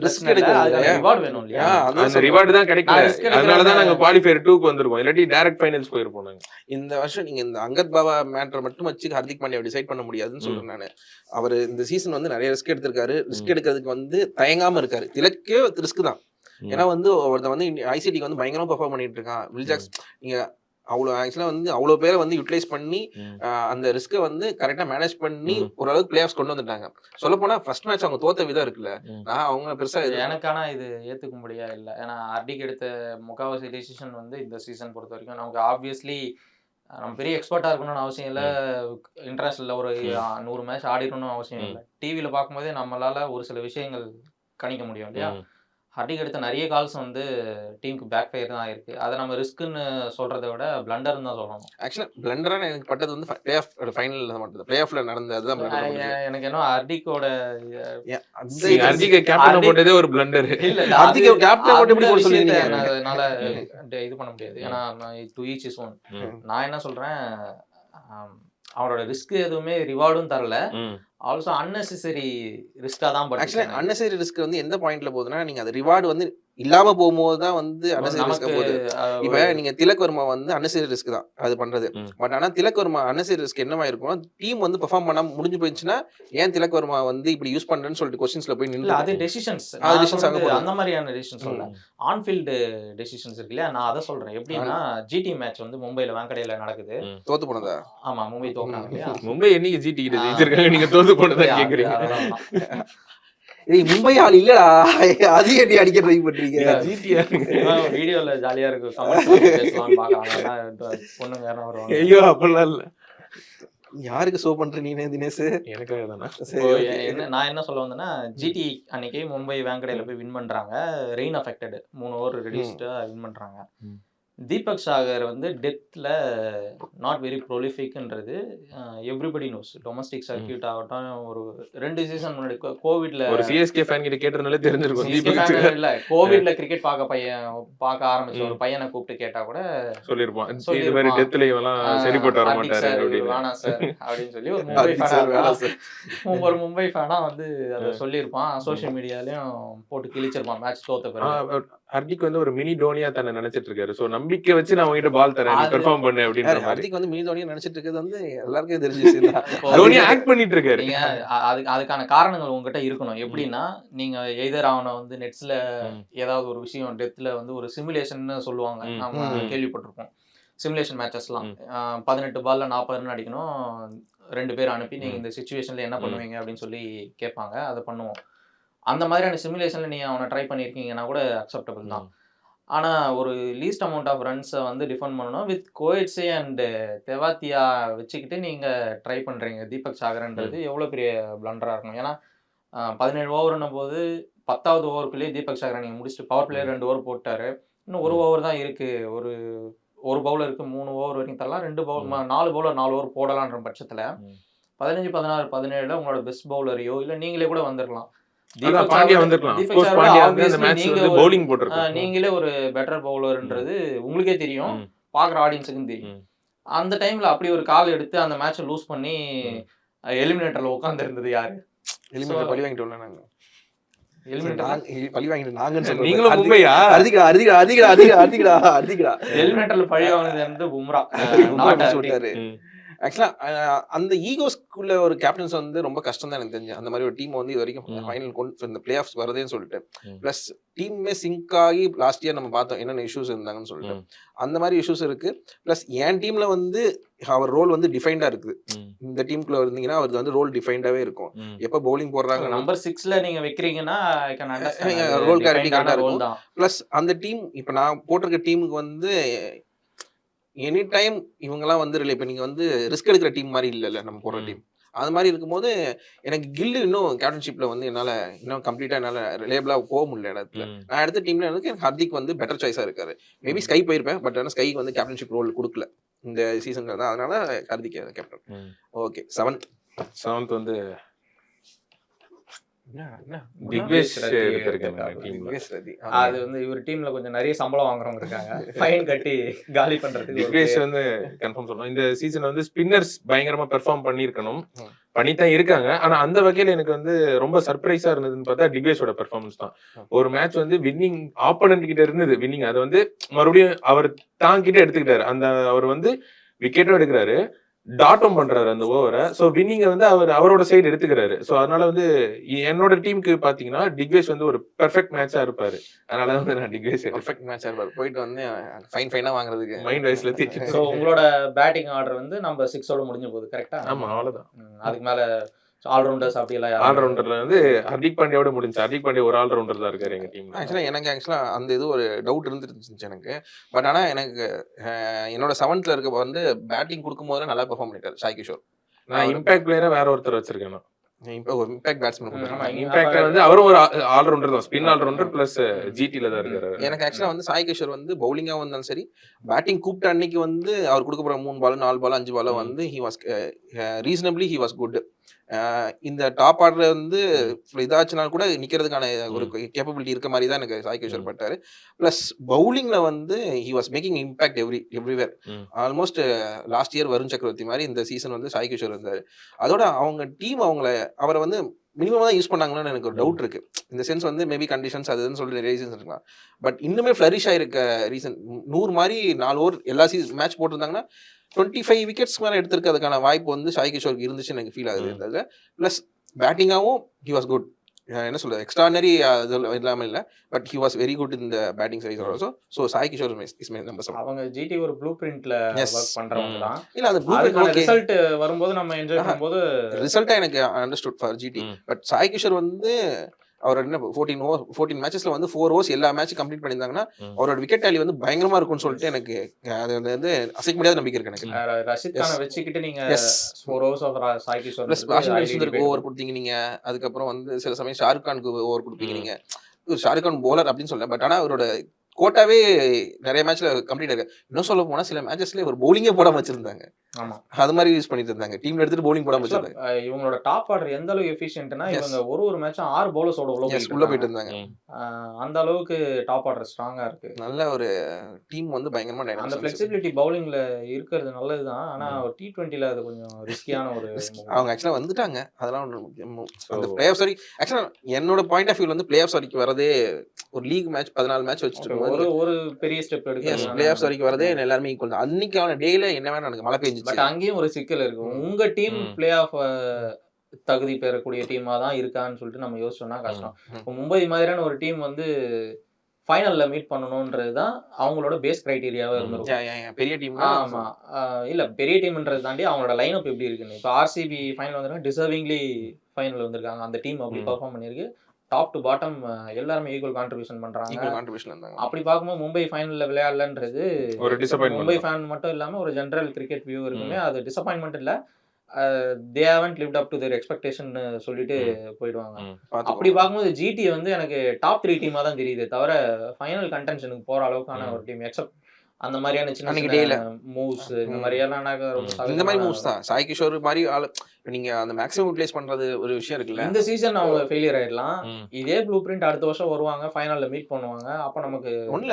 ரிஸ்க் எடுக்கிறது ரிவார்ட் வேணும் இல்லையா? அந்த ரிவார்ட் தான் கிடைக்கல. அதனால தான் நாங்க குவாலிஃபயர் 2க்கு வந்திருக்கோம். இல்லாட்டி டைரக்ட் ஃபைனல்ஸ் போயிருப்போம் நாங்க. இந்த வருஷம் நீங்க இந்த அங்கத் பாபா மேட்டர் மட்டும் வச்சு ஹர்திக் பாண்டியா டிசைட் பண்ண முடியாதுன்னு சொல்றேன் நானு. அவர் இந்த சீசன் வந்து நிறைய ரிஸ்க் எடுத்திருக்காரு. ரிஸ்க் எடுக்கிறதுக்கு வந்து தயங்காம இருக்காரு. திலக்கே ரிஸ்க் தான். ஏன்னா வந்து ஒருத்தன் வந்து ஐசிடிக்கு வந்து பயங்கரமா பெர்ஃபார்ம் பண்ணிட்டு இருக்கான். வில்ஜாக்ஸ் நீங்க அவ்வளோ ஆக்சுவலா வந்து அவ்வளோ பேரை வந்து யூட்டிலைஸ் பண்ணி அந்த ரிஸ்கை வந்து கரெக்டா மேனேஜ் பண்ணி ஓரளவுக்கு பிளே ஆஃப்ஸ் கொண்டு வந்துட்டாங்க. சொல்ல போனா ஃபர்ஸ்ட் மேட்ச் அவங்க தோத்த விதம் இருக்குல்ல, நான் அவங்க பெருசா எனக்கான இது ஏத்துக்க முடியா இல்ல. ஏன்னா ஹர்திக் எடுத்த முக்காவாசி டெசிஷன் வந்து இந்த சீசன் பொறுத்த வரைக்கும் நமக்கு ஆப்வியஸ்லி நம்ம பெரிய எக்ஸ்பர்ட்டா இருக்கணும்னு அவசியம் இல்லை. இன்டர்நேஷனல்ல ஒரு 100 மேட்ச் ஆடிடணும்னு அவசியம் இல்லை. டிவியில பார்க்கும்போதே நம்மளால ஒரு சில விஷயங்கள் கணிக்க முடியும் இல்லையா? ஹர்திக் எடுத்த நிறைய கால்ஸ் வந்து டீமுக்கு பேக் ஃபயர் தான் ஆயிருக்கு. அதை நம்ம ரிஸ்க்குன்னு சொல்றதை விட பிளண்டர்னு தான் சொல்லணும். ஆக்சுவலா பிளண்டரான எனக்கு பட்டது வந்து பிளே ஆஃப் ஃபைனல்ல மட்டும். பிளே ஆஃப்ல நடந்தது தான் எனக்கு என்ன ஹர்திக்கோட ஹர்திக் கேப்டன் போட்டதே ஒரு பிளண்டர். இல்ல ஹர்திக் கேப்டன் போட்டு எப்படி போட சொல்றீங்க? அதனால இது பண்ண முடியாது. ஏன்னா டு ஈச் இஸ் ஓன். நான் என்ன சொல்றேன், அவரோட ரிஸ்க் எதுவுமே ரிவார்டும் தரல. ஆல்சோ அன்னெசரி ரிஸ்கா தான். பட் ஆக்சுவலா அன்னெசரி ரிஸ்க் வந்து எந்த பாயிண்ட்ல போகுதுன்னா, நீங்க அது ரிவார்டு வந்து இல்லாம போகும்போது தான் வந்து அன்னெசரி ரிஸ்க் போகுது. இப்ப நீங்க திலக் வர்மா வந்து அன்னெசரி ரிஸ்க் தான் அது பண்றது. பட் ஆனா திலக் வர்மா அன்னெசரி ரிஸ்க் என்னவா இருக்கும், டீம் வந்து பெர்ஃபார்ம் பண்ணாம முடிஞ்சு போயிடுச்சுன்னா ஏன் திலக் வர்மா வந்து இப்படி யூஸ் பண்றேன்னு சொல்லிட்டு क्वेश्चंसல போய் நின்னு அது டெசிஷன்ஸ் அந்த மாதிரியான டெசிஷன்ஸ் சொல்ல ஆன் ஃபீல்ட் டெசிஷன்ஸ் இருக்கு இல்லையா? நான் அதை சொல்றேன். எப்படின்னா ஜிடி மேட்ச் வந்து மும்பைல வாங்கடையில நடக்குது. தோத்து போனதா? ஆமா, மும்பை தோக்குறாங்க இல்லையா? மும்பை என்னைக்கு ஜிடி கிட்ட ஜெயிச்சிருக்காங்க, நீங்க தோத்து போனதா கேக்குறீங்க? மும்பை ஆள் இல்லடா, அது என்ன அடிக்க ட்ரை பண்றீங்க? வீடியோல ஜாலியா இருக்கு, பேசலாம் பாக்கலாம், பொண்ணுங்க யாரும் வருவாங்க. ஐயோ அப்படிலாம் இல்ல. யாருக்கு ஷோ பண்ற நீனே தினேஷ்? எனக்காக தானா? நான் என்ன சொல்ல வந்தேன்னா, ஜிடி அன்னைக்கு மும்பை வாங்கடையில போய் வின் பண்றாங்க. ரெயின் அஃபெக்டட் 3 ஓவர் ரெடியூஸ்டா வின் பண்றாங்க. தீபக் சாகர் வந்து டெத்ல நாட் வெரி ப்ரொலிஃபிக்ன்றது எவ்ரிபடி நோஸ். டொமஸ்டிக் சர்க்கியூட் ஆகட்டும், ஒரு 2 சீசன் முன்னாடி கோவிட்ல ஒரு சிஎஸ்கே ஃபேன் கிட்ட கேட்டறனால தெரிஞ்சிருக்கும். தீபக் இல்ல, கோவிட்ல கிரிக்கெட் பார்க்க ஆரம்பிச்ச ஒரு பையனை கூப்பிட்டு கேட்டா கூட சொல்லிருப்பான், இந்த மாதிரி டெத்ல இவெல்லாம் சரிப்பட்டு வர மாட்டாரு வேணாம் சார் அப்படின்னு சொல்லி ஒரு மும்பை ஃபேனா வந்து அதை சொல்லியிருப்பான். சோசியல் மீடியாலயும் போட்டு கிழிச்சிருப்பான் மேட்ச் தோத்த பிறகு. ஹர்திக் வந்து ஒரு மினி தோனியா தானே நினைச்சிட்டு இருக்காரு. சோ நம்பிக்கை வச்சு நான் உங்ககிட்ட பால் தரேன், நீ பெர்ஃபார்ம் பண்ணு அப்படின்ற மாதிரி. ஹர்திக் வந்து மினி தோனியா நினைச்சிட்டு இருக்கிறது வந்து எல்லாருக்கும் தெரிஞ்சிச்சு. தோனியா ஆக்ட் பண்ணிட்டு இருக்காரு. நீங்க அதுக்கான காரணங்கள் உங்ககிட்ட இருக்கணும். எப்படின்னா, நீங்க எய்தர் அவனை வந்து நெட்ஸ்ல ஏதாவது ஒரு விஷயம் டெத்ல வந்து ஒரு சிமுலேஷன் சொல்லுவாங்க, நம்ம கேள்விப்பட்டிருப்போம். சிமுலேஷன் மேட்சஸ்லாம் 18 பால்ல 40 ரன் அடிக்கணும், 2 பேர் அனுப்பி நீங்க இந்த சிச்சுவேஷன்ல என்ன பண்ணுவீங்க அப்படின்னு சொல்லி கேட்பாங்க. அதை பண்ணுவோம். அந்த மாதிரியான சிமுலேஷன்ல நீங்க அவனை ட்ரை பண்ணியிருக்கீங்கன்னா கூட அக்செப்டபிள் தான். ஆனா ஒரு லீஸ்ட் அமௌண்ட் ஆஃப் ரன்ஸை வந்து டிஃபெண்ட் பண்ணணும் வித் கோயட்ஸே அண்ட் தெவாத்தியா வச்சுக்கிட்டு நீங்க ட்ரை பண்றீங்க. தீபக் சாகர்ன்றது எவ்வளோ பெரிய பிளண்டரா இருக்கும். ஏன்னா 17 ஓவர்ன்னும் போது 10வது ஓவருக்குள்ளேயே தீபக் சாகரை நீங்க முடிச்சுட்டு பவர் பிளேயர் 2 ஓவர் போட்டாரு. இன்னும் 1 ஓவர் தான் இருக்கு. ஒரு பவுலருக்கு 3 ஓவர் வரைக்கும் தரலாம். 4 பவுலர் 4 ஓவர் போடலான்ற பட்சத்துல 15, 16, 17 உங்களோட பெஸ்ட் பவுலரையோ இல்ல நீங்களே கூட வந்துடலாம். நீங்களே ஒரு பெட்டர் பவுலர்ன்றது உங்களுக்கே தெரியும், பாக்குற ஆடியன்ஸுக்கும் தெரியும். அந்த டைம்ல அப்படி ஒரு கால் எடுத்து அந்த மேட்சை லூஸ் பண்ணி எலிமினேட்டர்ல உட்கார்ந்து இருந்தது யாரு? பழி வாங்கிட்டோம்ல நாங்க. எலிமினேட்டர்ல பழி வாங்கினது வந்து பும்ரா. ஆக்சுவலா அந்த ஈகோஸ்குள்ள ஒரு கேப்டன்ஸ் வந்து ரொம்ப கஷ்டம் தான் எனக்கு தெரிஞ்சு. அந்த மாதிரி ஒரு டீம் வந்து இது வரைக்கும் ஃபைனல் கொண்டு இந்த பிளே ஆஃப்ஸ் வருதுன்னு சொல்லிட்டு பிளஸ் டீமே சிங்க் ஆகி லாஸ்ட் இயர் நம்ம பார்த்தோம் என்னென்ன இஷ்யூஸ் இருந்தாங்கன்னு சொல்லிட்டு அந்த மாதிரி இஷ்யூஸ் இருக்கு. பிளஸ் என் டீம்ல வந்து அவர் ரோல் வந்து டிஃபைன்டா இருக்குது. இந்த டீமுக்குள்ள இருந்தீங்கன்னா அவருக்கு வந்து ரோல் டிஃபைன்டாவே இருக்கும். எப்ப பவுலிங் போடுறாங்க நம்பர் 6ல நீங்க வைக்கிறீங்கன்னா ரோல் கேரக்டி கரெக்டா இருக்கும். பிளஸ் அந்த டீம் இப்ப நான் போட்டிருக்க டீமுக்கு வந்து எனி டைம் இவங்கெல்லாம் வந்து இப்போ நீங்க வந்து ரிஸ்க் எடுக்கிற டீம் மாதிரி இல்லைல்ல நம்ம போடுற டீம். அது மாதிரி இருக்கும்போது எனக்கு கில்லு இன்னும் கேப்டன்ஷிப்ல வந்து என்னால இன்னும் கம்ப்ளீட்டா என்னால ரிலேபிளா போக முடியல இடத்துல. நான் எடுத்த டீம்ல எனக்கு ஹர்திக் வந்து பெட்டர் சாய்ஸா இருக்காரு. மேபி ஸ்கை போயிருப்பேன், பட் ஆனால் ஸ்கைக்கு வந்து கேப்டன்ஷிப் ரோல் கொடுக்கல இந்த சீசன்ல தான். அதனால ஹர்திக் கேப்டன். ஓகே, செவன்த் வந்து திக்வேஷ் அது வந்து இவர் டீம்ல கொஞ்சம் நிறைய சம்பளம் வாங்குறவங்க இருக்காங்க, ஃபைன் கட்டி காலி பண்றதுக்கு. திக்வேஷ் வந்து கன்ஃபார்ம் சொல்லணும். இந்த சீசன் வந்து ஸ்பின்னர்ஸ் பயங்கரமா பெர்ஃபார்ம் பண்ணிருக்கணும், பண்ணித்தான் இருக்காங்க. ஆனா அந்த வகையில எனக்கு வந்து ரொம்ப சர்ப்ரைஸா இருந்ததுன்னு பார்த்தா டிக்வேஷோட பெர்ஃபார்மன்ஸ் தான். ஒரு மேட்ச் வந்து வின்னிங் ஆப்போனன்ட் கிட்ட இருந்தது வின்னிங், அது வந்து மறுபடியும் அவர் தான் கிட்ட எடுத்துக்கிட்டாரு. அந்த அவர் வந்து விக்கெட்டும் எடுக்கிறாரு, டாட்டும் பண்றாரு அந்த ஓவரை. சோ வின்னிங்க வந்து அவரோட சைடு எடுத்துக்கிறாரு. சோ அதனால வந்து என்னோட டீமுக்கு பாத்தீங்கன்னா டிக்வேஷ் வந்து ஒரு பெர்ஃபெக்ட் மேட்சா இருப்பாரு. அதனால வந்து நான் டிக்வேஷ் பெர்ஃபெக்ட் மேட்சா இருப்பாரு. போயிட்டு வந்து ஃபைனா வாங்குறதுக்கு மைண்ட் வைஸ்ல தீச்சு. சோ உங்களோட பேட்டிங் ஆர்டர் வந்து நம்ம 6ஓட முடிஞ்சு போகுது, கரெக்டா? ஆமா, அவ்வளவுதான். அதுக்கு மேல ஆல்ரவுண்டர்ஸ் அப்படி எல்லாம் ஆல்ரவுண்டர்ல வந்து ஹர்திக் பாண்டியாவோட முடிஞ்சு. ஹர்திக் பாண்டியா ஒரு ஆல்ரவுண்டர் தான் இருக்காரு எங்க டீம்ல. ஆக்சுவலா அந்த இது ஒரு டவுட் இருந்துருந்துச்சு எனக்கு. பட் ஆனா எனக்கு என்னோட 7th இருக்க வந்து பேட்டிங் கொடுக்கும் போது நல்லா பெர்ஃபார்ம் பண்ணிட்டாரு சாய் கிஷோர். நான் இம்பாக்ட் பிளேயரா வேற ஒருத்தர் வச்சிருக்கேன். இம்பாக்ட் பேட்ஸ்மேன் இம்பாக்ட் வந்து அவரும் ஒரு ஆல்ரவுண்டர் தான், ஸ்பின் ஆல்ரவுண்டர் பிளஸ் ஜிடில தான் இருக்காரு. எனக்கு ஆக்சுவலா வந்து சாய் கிஷோர் வந்து பவுலிங்கா வந்தாலும் சரி, பேட்டிங் கூப்பிட்ட அன்னைக்கு வந்து அவர் கொடுக்க போற 3 பால் 4 பால் 5 பால் வந்து he was reasonably he was good. இந்த டாப் ஆர்டர் வந்து இதாச்சுனாலும் கூட நிக்கிறதுக்கான ஒரு கேப்பபிலிட்டி இருக்க மாதிரி தான் எனக்கு சாய் கிஷோர் பட்டாரு. பிளஸ் பவுலிங்ல வந்து he was making impact everywhere. Almost last year Varun சக்கரவர்த்தி மாதிரி இந்த சீசன் வந்து சாய் கிஷோர் இருந்தாரு. அதோட அவங்க டீம் அவரை வந்து மினிமம் தான் யூஸ் பண்ணாங்கன்னு எனக்கு ஒரு டவுட் இருக்கு. இந்த சென்ஸ் வந்து மேபி கண்டிஷன்ஸ் அதுன்னு சொல்லி நிறைய ரீசன்ஸ் இருக்கலாம். பட் இன்னுமே ஃபிளரிஷ் ஆயிருக்க ரீசன் 100 மாதிரி 4 ஓவர் எல்லா மேட்ச் போட்டிருந்தாங்கன்னா 25 விக்கெட்ஸ் மேலே எடுத்திருக்கிறதுக்கான வாய்ப்பு வந்து சாய் கிஷோருக்கு இருந்துச்சு எனக்கு ஃபீல் ஆகுது. பிளஸ் பேட்டிங்காகவும் ஹி வாஸ் குட். என்ன சொல்றது, எக்ஸ்ட்ரானரி இல்லாமல் இல்லை, but he was very good இந்த batting side also. So Sai Kishore is my number 7. அவங்க ஜிடி ஒரு ப்ளூ பிரிண்ட்ல ஒர்க் பண்றவங்க தான். இல்ல அந்த ப்ளூ பிரிண்ட் ரிசல்ட் வரும்போது நம்ம என்ஜாய் பண்ணும்போது ரிசல்ட்டா எனக்கு understood for GT. But Sai Kishore வந்து அவர் என்ன 14 மேட்சஸ்ல வந்து 4 ஓவர்ஸ் எல்லா மேட்சும் கம்ப்ளீட் பண்ணியிருந்தாங்கன்னா அவரோட விக்கெட் டேலி வந்து பயங்கரமா இருக்கும்னு சொல்லிட்டு எனக்கு அது வந்து அசைக்க முடியாத நம்பிக்கை இருக்கு எனக்கு. ரஷித் கானை வச்சுக்கிட்டு நீங்க 4 overs of Sai Kishore plus Washington சுந்தருக்கு ஓவர் கொடுத்தீங்க நீங்க. அதுக்கப்புறம் வந்து சில சமயம் ஷாருக் கானுக்கு ஓவர் கொடுப்பீங்க நீங்க. ஷாருக் கான் போலர் அப்படின்னு சொல்ல, பட் ஆனா அவரோட கோட்டாவே நிறைய மேட்ச்ல கம்ப்ளீட் ஆயிருக்கு. இன்னும் சொல்ல போனா சில மேட்சஸ்ல ஒரு பவுலிங்கே போடாம வச்சிருந்தாங்க. ஆமா, அது மாதிரி யூஸ் பண்ணிட்டு இருந்தாங்க. டீம்ல எடுத்துட்டு பவுலிங் போடாம வச்சிருந்தாங்க. இவங்களோட டாப் ஆர்டர் எந்த அளவுக்கு எஃபிஷியன்ட்னா இவங்க ஒரு மேட்சும் 6 பவுலர்ஸோட உள்ள போயிட்டு இருந்தாங்க. அந்த அளவுக்கு டாப் ஆர்டர் ஸ்ட்ராங்கா இருக்கு. நல்ல ஒரு டீம் வந்து பயங்கரமா டைனமிக். அந்த ஃபிளெக்சிபிலிட்டி பவுலிங்ல இருக்கிறது நல்லதுதான். ஆனா T20ல அது கொஞ்சம் ரிஸ்கியான ஒரு அவங்க ஆக்சுவலா வந்துட்டாங்க. அதெல்லாம் அந்த பிளே ஆஃப் சாரி ஆக்சுவலா என்னோட பாயிண்ட் ஆஃப் வியூல வந்து பிளே ஆஃப் வரைக்கும் வரதே ஒரு லீக் மேட்ச் 14 மேட்ச் வச்சிட்டு ஒரு பெரிய ஸ்டெப் எடுக்க பிளே ஆஃப் வரைக்கும் வரதே எல்லாரும் ஈக்குவல் தான். அன்னைக்கான டேல என்ன வேணா நடக்கு, மழை பெஞ்சிச்சு. பட் அங்கேயும் ஒரு சிக்கல் இருக்கு. உங்க டீம் பிளே ஆஃப் தகுதி பெறக்கூடிய டீமா தான் இருக்கான்னு சொல்லிட்டு நம்ம யோசிச்சோம்னா கஷ்டம். இப்போ மும்பை மாதிரியான ஒரு டீம் வந்து ஃபைனல்ல மீட் பண்ணணும்ன்றது தான் அவங்களோட பேஸ் கிரைட்டீரியாவே இருந்திருக்கும். பெரிய டீம். ஆமா, இல்ல பெரிய டீம்ன்றது தாண்டி அவங்களோட லைன் அப் எப்படி இருக்குன்னு. இப்போ ஆர்சிபி ஃபைனல் வந்திருக்காங்க, டிசர்விங்லி ஃபைனல் வந்திருக்காங்க. அந்த டீம் அப்படி பெர்ஃபார்ம் பண்ணிருக்கு. டாப் டு பாட்டம் எல்லாருமே ஈக்குவல் கான்ட்ரிபியூஷன் பண்றாங்க. அப்படி பார்க்கும்போது மும்பை ஃபைனல்ல விளையாடலன்றது ஒரு டிசப்பாயின்ட்மென்ட். மும்பை ஃபேன் மட்டும் இல்லாம ஒரு ஜெனரல் கிரிக்கெட் வியூவருக்குமே அது டிசப்பாயின்மெண்ட் இல்ல. they haven't lived up to their expectation சொல்லிட்டு போயிடுவாங்க. அப்படி பார்க்கும்போது ஜிடி வந்து எனக்கு டாப் 3 டீமா தான் தெரியுது, தவிர ஃபைனல் கண்டென்ஷனுக்கு போற அளவுக்கான ஒரு டீம் எக்ஸப்ட் அந்த மாதிரியான சின்ன மூவ்ஸ் இந்த மாதிரி எல்லாம் இந்த மாதிரி மூவ்ஸ் தான். சாய் கிஷோர் மாதிரி ஆளு நீங்க அந்த மேக்ஸிமம் யூட்டிலைஸ் பண்றது ஒரு விஷயம் இருக்குல்ல. இந்த சீசன் அவங்க ஃபெயிலியர் ஆயிடலாம். இதே ப்ளூ பிரிண்ட் அடுத்த வருஷம் வருவாங்க, ஃபைனல்ல மீட் பண்ணுவாங்க. அப்ப நமக்கு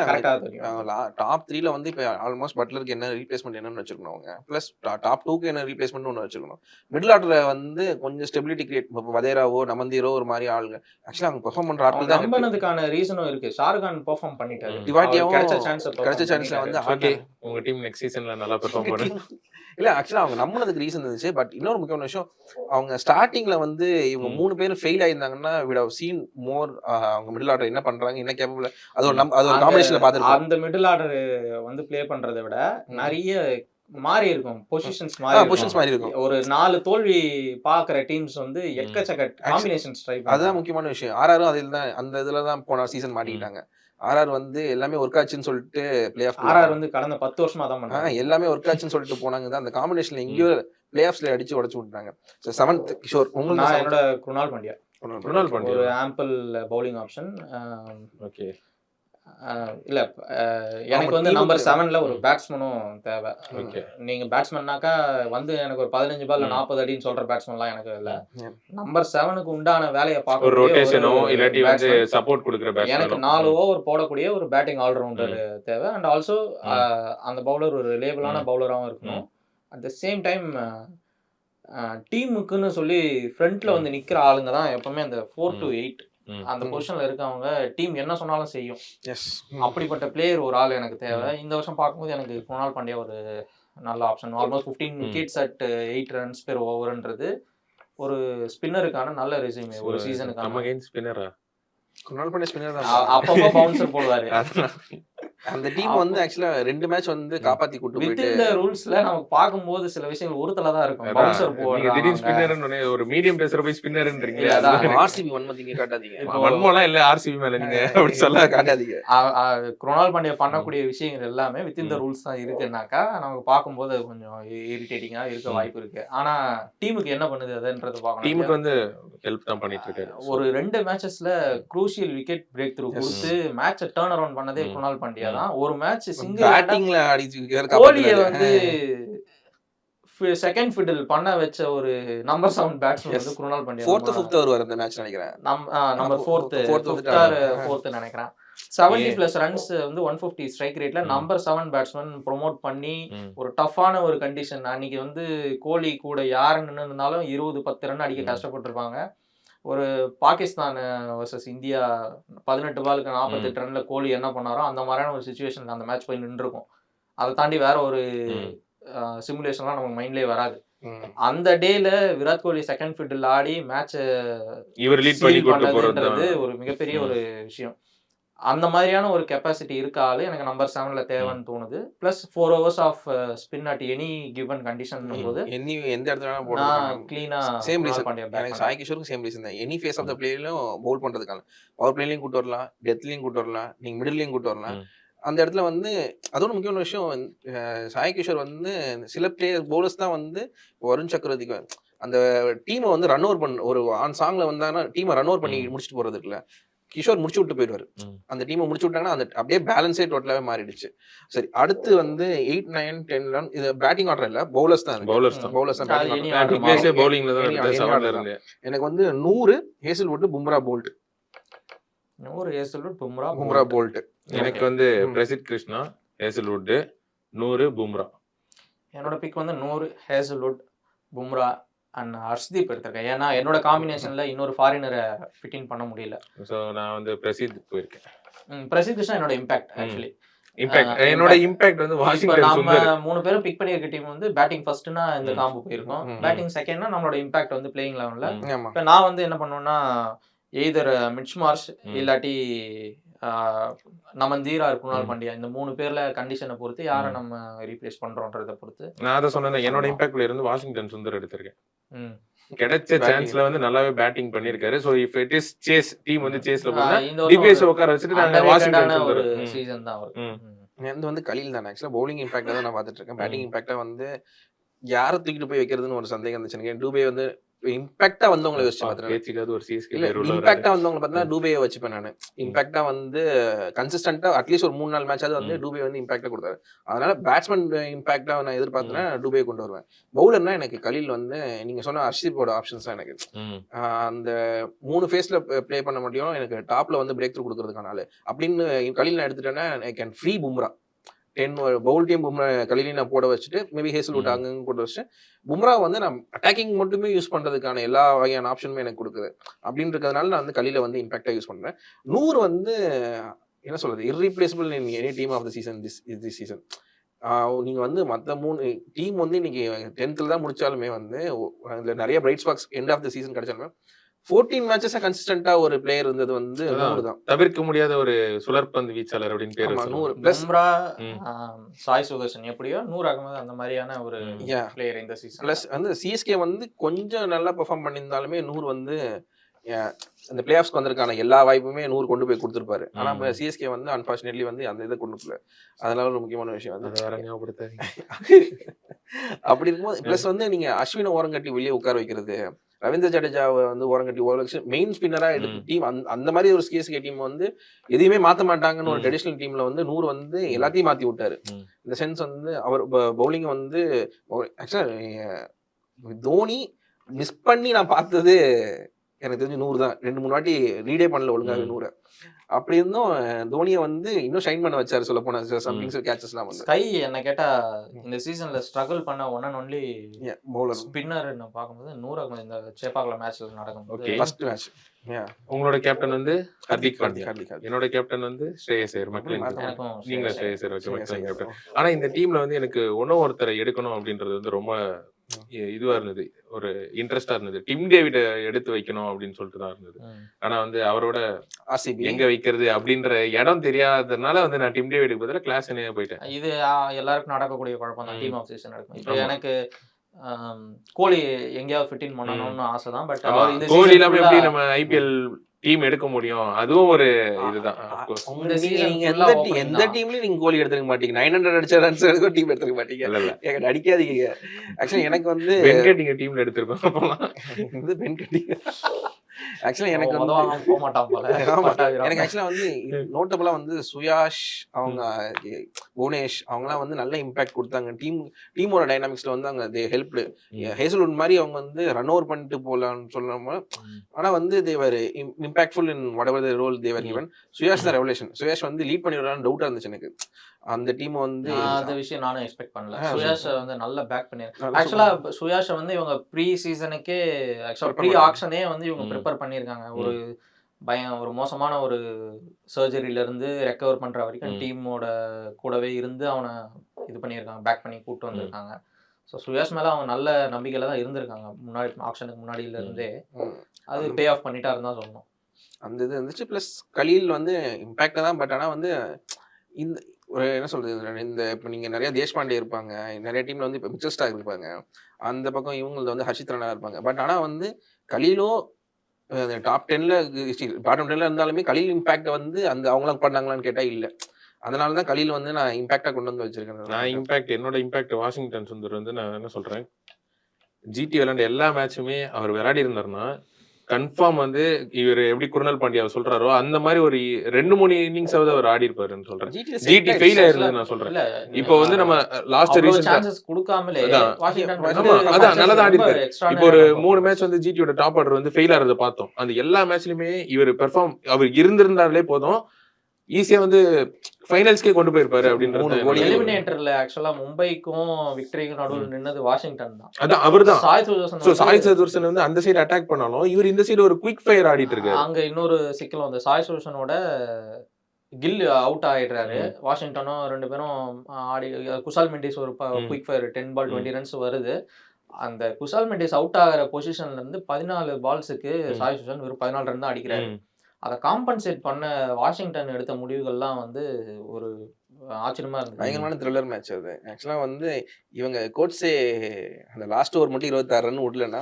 கரெக்ட்டா தெரியும். டாப் 3ல வந்து இப்ப ஆல்மோஸ்ட் பட்லருக்கு என்ன ரீப்ளேஸ்மென்ட் என்னன்னு வச்சிருக்கணும் அவங்க. பிளஸ் டாப் 2க்கு என்ன ரீப்ளேஸ்மென்ட் ஒன்னு வச்சிருக்கணும். மிடில் ஆர்டர்ல வந்து கொஞ்சம் ஸ்டெபிலிட்டி கிரியேட், வதேராவோ நமந்தீரோ ஒரு மாதிரி ஆளுங்க ஆக்சுவலா அவங்க பெர்ஃபார்ம் பண்ற ஆட்கள் தான். நம்பனதுக்கான ரீசனும் இருக்கு. ஷாருக் கான் பெர்ஃபார்ம் பண்ணிட்டாரு. டிவாட்டியாவும் கிடைச்ச சான்ஸ்ல வந்து ஓகே உங்க டீம் நெக்ஸ்ட் சீசன்ல நல்லா பெர்ஃபார்ம் பண்ணும். இல்ல ஆக்சுவலா அவங்க நம்பினதுக்கு ரீசன் இருந்துச்சு. பட் இன்னொரு முக்கியமான விஷயம், அவங்க ஸ்டார்டிங்ல வந்து இவங்க 3 பேரும் ஃபெயில் ஆயிருந்தாங்கன்னா விட் ஹவ் சீன் மோர் அவங்க மிடில் ஆர்டர் என்ன பண்றாங்க, என்ன கேப்பபிள், அது ஒரு காம்பினேஷன்ல பாத்துருக்கோம். அந்த மிடில் ஆர்டர் வந்து ப்ளே பண்றதை விட நிறைய மாறி இருக்கும், பொசிஷன்ஸ் மாறி இருக்கும். ஒரு 4 தோல்வி பாக்குற டீம்ஸ் வந்து எக்கச்சக்க காம்பினேஷன்ஸ் ட்ரை பண்ணாங்க. அதுதான் முக்கியமான விஷயம். ஆர்ஆரும் அதில் தான் அந்த இதுல தான் போன சீசன் மாட்டிக்கிட்டாங்க. ஆர்ஆர் வந்து எல்லாமே ஒர்க் ஆச்சுன்னு சொல்லிட்டு பிளே ஆஃப் ஆர்ஆர் வந்து கடந்த 10 வருஷமா தான் பண்றாங்க. எல்லாமே ஒர்க் ஆச்சுன்னு சொல்லிட்டு போனாங்க. அந்த காம்பினேஷன்ல எங்கேயோ பிளே ஆஃப்ஸ்ல அடிச்சு உடைச்சு விட்டாங்க. ஸோ 7th கிஷோர் உங்களுக்கு நான் என்னோட குருணால் பாண்டியா ஒரு ஆம்பிள் பவுலிங் ஆப்ஷன். ஓகே இல்ல எனக்கு வந்து நம்பர் 7ல ஒரு பேட்ஸ்மேனும் தேவை. நீங்க பேட்ஸ்மேன்னாக்கா வந்து எனக்கு ஒரு 15 பால்ல 40 அடின்னு சொல்ற பேட்ஸ்மேன்லாம் எனக்கு இல்ல. நம்பர் 7க்கு உண்டான வேலையை பார்க்க ஒரு ரொட்டேஷனோ இல்லாட்டி வந்து சப்போர்ட் கொடுக்கிற பேட்ஸ்மேன், எனக்கு 4 ஓவர் போடக்கூடிய ஒரு பேட்டிங் ஆல்ரவுண்டர் தேவை. அண்ட் ஆல்சோ அந்த பவுலர் ஒரு ரிலேபிளான பவுலராகவும் இருக்கணும். அட் த சேம் டைம் டீமுக்குன்னு சொல்லி ஃப்ரண்ட்ல வந்து நிக்கிற ஆளுங்க தான் எப்பவுமே அந்த 4 to 8 அந்த பொசிஷன்ல இருக்கவங்க டீம் என்ன சொன்னாலும் செய்யும். அப்படிப்பட்ட பிளேயர் ஒரு ஆள் எனக்கு தேவை. இந்த வருஷம் பார்க்கும்போது எனக்கு குருணால் பாண்டியா ஒரு நல்ல option. Almost 15 wickets at 8 runs per ஓவர்ன்றது ஒரு ஸ்பின்னருக்கான நல்ல ரெஸ்யூமே ஒரு சீசனுக்கான. நம்ம கேம் ஸ்பின்னரா? குருணால் பாண்டியா ஸ்பின்னர் தான். அப்பப்போ பவுன்சர் போடுவாரு. அந்த டீம் வந்து ஆக்சுவலா 2 மேட்ச் வந்து காப்பாத்தி கூட்டி போயிட்டு வித் இந்த ரூல்ஸ்ல நமக்கு பாக்கும்போது சில விஷயங்கள் உறுத்தலா தான் இருக்கும். பவுன்சர் போடுறாங்க, திடீர் ஸ்பின்னர்னு ஒரு மீடியம் பேசற போய் ஸ்பின்னர்ன்றீங்க. அதான் ஆர்சிபி வன்மத்தீங்க காட்டாதீங்க. வன்மலாம் இல்ல ஆர்சிபி மேல நீங்க அப்படி சொல்ல காட்டாதீங்க. குருணால் பாண்டியா பண்ணக்கூடிய விஷயங்கள் எல்லாமே வித் இந்த ரூல்ஸ் தான் இருக்குன்னாக்கா நமக்கு பாக்கும்போது அது கொஞ்சம் இரிட்டேட்டிங்கா இருக்க வாய்ப்பு இருக்கு. ஆனா டீமுக்கு என்ன பண்ணுது அதுன்றது பார்க்கணும். டீமுக்கு வந்து ஹெல்ப் தான் பண்ணிட்டு இருக்காரு. ஒரு 2 மேட்சஸ்ல க்ரூஷியல் விக்கெட் பிரேக் த்ரூ கொடுத்து மேட்சை டர்ன் அரவுண்ட் பண்ணதே குருணால் பாண்டியா தான். ஒரு மேட்ச் சிங்கிள் பேட்டிங்ல அடிச்சு கோலியை வந்து செகண்ட் ஃபிடில் பண்ண வச்ச ஒரு நம்பர் 7 பேட்ஸ்மேன் வந்து குருணால் பாண்டியா. 4th 5th வருவார் அந்த மேட்ச் நினைக்கிறேன். நம்பர் 4th நினைக்கிறேன். 70+ runs வந்து 150 ஸ்ட்ரைக் ரேட்ல நம்பர் 7 பேட்ஸ்மேன் ப்ரோமோட் பண்ணி ஒரு டஃப்பான ஒரு கண்டிஷன். அன்னைக்கு வந்து கோலி கூட யாரு நின்று இருந்தாலும் 20-10 ரன் அடிக்க கஷ்டப்பட்டிருப்பாங்க. ஒரு பாகிஸ்தான் வர்சஸ் இந்தியா 18 பாலுக்கு 48 ரன்ல கோலி என்ன பண்ணாரோ அந்த மாதிரியான ஒரு சிச்சுவேஷன்ல அந்த மேட்ச் போய் நின்றுருக்கும். அதை தாண்டி வேற ஒரு சிமுலேஷன்லாம் நமக்கு மைண்ட்லயே வராது. அந்த டேல விராட் கோலி செகண்ட் ஃபிடில் ஆடி மேட்ச் இவர் லீட் பண்ணி கொண்டு போறது ஒரு மிகப்பெரிய ஒரு விஷயம். அந்த மாதிரியான ஒரு கெப்பாசிட்டி இருக்க ஆளு எனக்கு நம்பர் 7ல தேவைன்னு தோணுது. Plus 4 hours of spin at any given condition போது எந்த இடத்துல போடலாம் க்ளீனா. சேம் ரீசன் எனக்கு சாய் கிஷோருக்கு சேம் ரீசன் தான். எனி ஃபேஸ் ஆஃப் த பிளேயர்லயும் பவுல் பண்றதுக்கான பவர் பிளேலையும் கூட்டு வரலாம், டெத்லயும் கூட்டு வரலாம், நீங்க மிடில்லையும் கூட்டு வரலாம். அந்த இடத்துல வந்து அதோட முக்கியமான விஷயம், சாய் கிஷோர் வந்து சில பிளேயர் பவுலர்ஸ் தான் வந்து வருண் சக்கரவர்த்திக்கு அந்த டீமை வந்து ரன் ஓவர் பண்ண ஒரு ஆன் சாங்ல வந்தாங்கன்னா டீமை ரன் ஓவர் பண்ணி முடிச்சுட்டு போறது இருக்குல்ல, கிஷோர் முடிச்சு விட்டு போயிடுவாரு. அந்த டீமை முடிச்சு விட்டாங்கன்னா அந்த அப்படியே பேலன்ஸே டோட்டலாவே மாறிடுச்சு. சரி, அடுத்து வந்து 8, 9, 10 ரன் இது பேட்டிங் ஆர்டர் இல்ல, பவுலர்ஸ் தான். எனக்கு வந்து 100 Hazlewood, Bumrah, Boult. 100 Hazlewood, Bumrah, Boult. எனக்கு வந்து பிரசித் கிருஷ்ணா, ஹேசல்வுட், 100 பும்ரா. என்னோட பிக் வந்து 100 ஹேசல்வுட், பும்ரா அண்ட் ஹர்ஷ்தீப் எடுத்திருக்கேன். ஏன்னா என்னோட காம்பினேஷன்ல இன்னொரு ஃபாரினரை ஃபிட் இன் பண்ண முடியல. சோ நான் வந்து பிரசித் போயிருக்கேன். பிரசித் கிருஷ்ணா என்னோட இம்பாக்ட். ஆக்சுவலி என்னோட இம்பாக்ட் வந்து வாஷிங்டன் சுந்தர். நம்ம 3 பேரும் பிக் பண்ணிருக்க டீம் வந்து பேட்டிங் ஃபர்ஸ்ட்னா இந்த காம்போ போயிருக்கோம், பேட்டிங் செகண்ட்னா நம்மளோட இம்பாக்ட் வந்து பிளேயிங் லெவல்ல. இப்போ நான் வந்து என்ன பண்ணுவேன்னா எய்தர் மிட்ச் மார்ஷ் இல்லாட்டி நமந்தீரா, குருணால் பாண்டியா, இந்த 3 பேர்ல கண்டிஷனை பொறுத்து யாரை நம்ம ரீப்ளேஸ் பண்றோம்ன்றத பொறுத்து. நான் அதை சொன்னேன், என்னோட இம்பாக்ட்ல இருந்து வாஷிங்டன் சுந்தர் எடுத்திருக்கேன். கிடைச்ச சான்ஸ்ல வந்து நல்லாவே பேட்டிங் பண்ணிருக்காரு. So if it is chase team வந்து சேஸ்ல போனா டிபிஎஸ் உட்கார வச்சிட்டு நாங்க வாஷிங்டன் சுந்தர் சீசன் தான் அவருக்கு. இது வந்து கலீல் தான். ஆக்சுவலா பவுலிங் இம்பாக்ட் தான் நான் பார்த்துட்டு இருக்கேன். பேட்டிங் இம்பாக்டா வந்து யாரை தூக்கிட்டு போய் வைக்கிறதுன்னு ஒரு சந்தேகம் இருந்துச்சு. டூபே வந்து இம்பாக்டா வந்தவங்களை யோசிச்சு பாத்துறேன். ஒரு சிஎஸ்கே இம்பாக்டா வந்தவங்களை பார்த்தா டூபேயை வச்சுப்பேன் நான். இம்பாக்டா வந்து கன்சிஸ்டன்டா அட்லீஸ்ட் ஒரு 3-4 மேட்சாவது வந்து டூபே வந்து இம்பாக்டா கொடுத்தாரு. அதனால பேட்ஸ்மேன் இம்பாக்டா நான் எதிர்பார்த்தேன்னா டூபே கொண்டு வருவேன். பவுலர்னா எனக்கு கலீல் வந்து நீங்க சொன்ன ஹர்ஷிதீப்போட ஆப்ஷன்ஸ் தான் எனக்கு. அந்த 3 ஃபேஸ்ல பிளே பண்ண முடியும், எனக்கு டாப்ல வந்து பிரேக் த்ரூ கொடுக்கறதுக்கான ஆளு அப்படின்னு கலீல் நான் எடுத்துட்டேன்னா I can free Bumrah. 10 bowl team Bumrah கலீலையும் நான் போட வச்சுட்டு மேபி ஹேசல்வுட் அங்கங்க போட்டு வச்சுட்டு பும்ரா வந்து நான் அட்டாக்கிங் மட்டுமே யூஸ் பண்றதுக்கான எல்லா வகையான ஆப்ஷனுமே எனக்கு கொடுக்குது. அப்படின்னு இருக்கிறதுனால நான் வந்து கலீல வந்து இம்பாக்டா யூஸ் பண்றேன். 100 வந்து என்ன சொல்றது, irreplaceable in any team of the season this season. நீங்க வந்து மத்த 3 டீம் வந்து இன்னைக்கு 10th தான் முடிச்சாலுமே வந்து அதுல நிறைய bright spots end of the season கிடைச்சாலுமே 14 மேட்சஸ் கன்சிஸ்டன்ட்டா ஒரு பிளேயர் இருந்தது வந்து 100 தான். தவிர்க்க முடியாத ஒரு சுழற்பந்து வீச்சாளர் அப்படின்னு பேர் 100 பிளஸ் பும்ரா, சாய் சுதர்ஷன் எப்படியோ 100 அகமது அந்த மாதிரியான ஒரு பிளேயர் இந்த சீசன். பிளஸ் வந்து சிஎஸ்கே வந்து கொஞ்சம் நல்லா பெர்ஃபார்ம் பண்ணியிருந்தாலுமே 100 வந்து அந்த பிளே ஆஃப்ஸ்க்கு வந்திருக்கான எல்லா வாய்ப்புமே 100 கொண்டு போய் கொடுத்துருப்பாரு. ஆனா சிஎஸ்கே வந்து அன்பார்ச்சுனேட்லி வந்து அந்த இதை கொண்டு போகல. அதனால ஒரு முக்கியமான விஷயம் வந்து அப்படி இருக்கும்போது பிளஸ் வந்து நீங்க அஸ்வினை ஓரங்கட்டி வெளியே உட்கார வைக்கிறது, ரவீந்திர ஜடேஜாவை வந்து ஓரங்கட்டி ஓரலட்சம் மெயின் ஸ்பின்னரா எடுத்து டீம் அந்த மாதிரி ஒரு சிஎஸ்கே டீம் வந்து எதையுமே மாற்ற மாட்டாங்கன்னு ஒரு ட்ரெடிஷனல் டீம்ல வந்து 100 வந்து எல்லாத்தையும் மாற்றி விட்டாரு. இந்த சென்ஸ் வந்து அவர் பவுலிங் வந்து ஆக்சுவலா தோனி மிஸ் பண்ணி நான் பார்த்தது எனக்கு தெரிஞ்சு 100 தான். 2-3 வாட்டி ரீடே பண்ணல ஒழுங்காவே 100. அப்படி இருந்தும் தோனியை வந்து இன்னும் ஷைன் பண்ண வச்சாரு. சொல்ல போனா சம்திங்ஸ் கேட்சஸ்லாம் வந்து ஸ்கை என்ன கேட்டா இந்த சீசன்ல ஸ்ட்ரகிள் பண்ண one and only bowler spinner நான் பார்க்கும்போது 100 அகமது இந்த சேப்பாக்கல மேட்ச்ல நடக்கும்போது ஃபர்ஸ்ட் மேட்ச். உங்களோட கேப்டன் வந்து ஹர்திக் பாண்டியா, ஹர்திக். என்னோட கேப்டன் வந்து ஸ்ரேயஸ் ஐயர். எனக்கும் நீங்க ஸ்ரேயஸ் ஐயர் வச்சு கேப்டன். ஆனா இந்த டீம்ல வந்து எனக்கு ஒருத்தரை எடுக்கணும் அப்படின்றது வந்து ரொம்ப இதுவா இருந்தது, ஒரு இன்ட்ரெஸ்டா இருந்தது. டிம் டேவிட் எடுத்து வைக்கணும் அப்படின்னு சொல்லிட்டு தான் இருந்தது. ஆனா வந்து அவரோட எங்க வைக்கிறது அப்படின்ற இடம் தெரியாததுனால வந்து நான் டிம் டேவிடுக்கு பதிலா கிளாஸ் போயிட்டேன். இது எல்லாருக்கும் நடக்கக்கூடிய குழப்பம் தான். டீம் ஆஃப் சீசன் நடக்கும். இப்போ எனக்கு கோலி எங்கேயாவது ஃபிட் இன் பண்ணணும்னு ஆசை தான். பட் கோலி இல்லாம எப்படி நம்ம ஐபிஎல் டீம் எடுக்க முடியும்? அதுவும் ஒரு இதுதான். எந்த டீம்லயும் நீங்க கோலி எடுத்துக்க மாட்டீங்க. 900 அடிச்ச ரன்ஸ் எடுக்க டீம் எடுத்துக்க மாட்டீங்க. இல்ல அடிக்காதீங்க. ஆக்சுவலி எனக்கு வந்து வெங்கட் டீம்ல எடுத்திருக்கோம். ஆக்சுவலா எனக்கு போக மாட்டான் போல. எனக்கு ஆக்சுவலா வந்து நோட்டபிளா வந்து சுயாஷ், அவங்க புவனேஷ் அவங்கலாம் வந்து நல்ல இம்பாக்ட் கொடுத்தாங்க. டீமோட டைனாமிக்ஸ்ல வந்து அவங்க தே ஹெல்ப்டு. ஹேசல்வுட் மாதிரி அவங்க வந்து ரன் ஓவர் பண்ணிட்டு போகலான்னு சொல்லாம, ஆனா வந்து they were impactful in whatever the role they were given. Suyash தான் ரெவல்யூஷன். சுயாஷ் வந்து லீட் பண்ணிடுறான்னு டவுட்டா இருந்துச்சு எனக்கு. அந்த டீம் வந்து அந்த விஷயம் நானும் எக்ஸ்பெக்ட் பண்ணல. சுயாஷ் வந்து நல்ல பேக் பண்ணிருக்காங்க. ஆக்சுவலா சுயாஷ் வந்து இவங்க ப்ரீ சீசனுக்கே ப்ரீ ஆக்ஷனே வந்து இவங்க ப்ரிப்பேர் பண்ணியிருக்காங்க. ஒரு மோசமான ஒரு சர்ஜரியில இருந்து ரெக்கவர் பண்ற வரைக்கும் டீமோட கூடவே இருந்து அவனை இது பண்ணியிருக்காங்க, பேக் பண்ணி கூப்பிட்டு வந்திருக்காங்க. ஸோ சுயாஷ் மேல அவங்க நல்ல நம்பிக்கையில தான் இருந்திருக்காங்க முன்னாடி ஆக்ஷனுக்கு முன்னாடியில இருந்தே. அது பே ஆஃப் பண்ணிட்டாருன்னு தான் சொல்லணும். அந்த இது இருந்துச்சு. பிளஸ் கலீல் வந்து இம்பாக்ட் தான். பட் ஆனால் வந்து இந்த ஒரு என்ன சொல்றது, இந்த இப்போ நீங்கள் நிறைய தேஷ்பாண்டே இருப்பாங்க, நிறைய டீம்ல வந்து இப்போ மிச்சல் ஸ்டாக் இருப்பாங்க, அந்த பக்கம் இவங்களது வந்து ஹர்ஷித் ராணா இருப்பாங்க. பட் ஆனால் வந்து கலீலோ டாப் 10ல பாட்டம் 10ல இருந்தாலுமே கலீல் இம்பாக்ட் வந்து அந்த அவங்களாம் பண்ணாங்களான்னு கேட்டால் இல்லை. அதனால தான் கலீல் வந்து நான் இம்பாக்டாக கொண்டு வந்து வச்சிருக்கேன். நான் என்னோட இம்பாக்ட் வாஷிங்டன் சுந்தர் வந்து நான் என்ன சொல்றேன், ஜிடி விளையாண்ட எல்லா மேட்சுமே அவர் விளையாடி இருந்தாருன்னா கன்ஃபார்ம் வந்து இவர் எப்படி குருணால் பாண்டியா சொல்றாரோ அந்த மாதிரி ஒரு 2-3 இன்னிங்ஸாவது அவர் ஆடி இருப்பாருன்னு சொல்றேன். ஜிடி ஃபெயில் ஆயிருந்தது நான் சொல்றேன். இப்போ வந்து நம்ம லாஸ்ட் சான்சஸ் கொடுக்காமலே அதான் நல்லா ஆடி இருக்காரு. இப்போ ஒரு 3 மேட்ச் வந்து ஜிடியோட டாப் ஆர்டர் வந்து ஃபெயில் ஆறத பார்த்தோம். அந்த எல்லா மேட்ச்லயுமே இவர் பெர்ஃபார்ம் அவர் இருந்திருந்தாலே போதும், ஈஸியா வந்து ஃபைனல்ஸ்க்கே கொண்டு போயிருப்பாரு அப்படின்றது. எலிமினேட்டர்ல ஆக்சுவலா மும்பைக்கும் விக்டரிக்கும் நடுவில் நின்னது வாஷிங்டன் தான். அதான் அவர்தான். சாய் சுதர்சன் வந்து அந்த சைடு அட்டாக் பண்ணாலும் இவர் இந்த சைடு ஒரு குயிக் ஃபயர் ஆடிட்டு இருக்காரு. அங்க இன்னொரு சிக்கல் வந்து சாய் சுதர்சனோட கில் அவுட் ஆயிடுறாரு. வாஷிங்டனும் 2 பேரும் ஆடி, குசால் மெண்டிஸ் ஒரு குயிக் ஃபயர் 10 பால் 20 ரன்ஸ் வருது. அந்த குசால் மெண்டிஸ் அவுட் ஆகிற பொசிஷன்ல இருந்து 14 பால்ஸுக்கு சாய் சுதர்சன் வெறும் 14 ரன் தான் அடிக்கிறாரு. அதை காம்பன்சேட் பண்ண வாஷிங்டன் எடுத்த முடிவுகள்லாம் வந்து ஒரு ஆச்சரியமா இருந்தது. பயங்கரமான த்ரில்லர் மேட்ச் அது. ஆக்சுவலா வந்து இவங்க கோட்ஸே அந்த லாஸ்ட் ஓவர் மட்டும் 26 ரன் விடலன்னா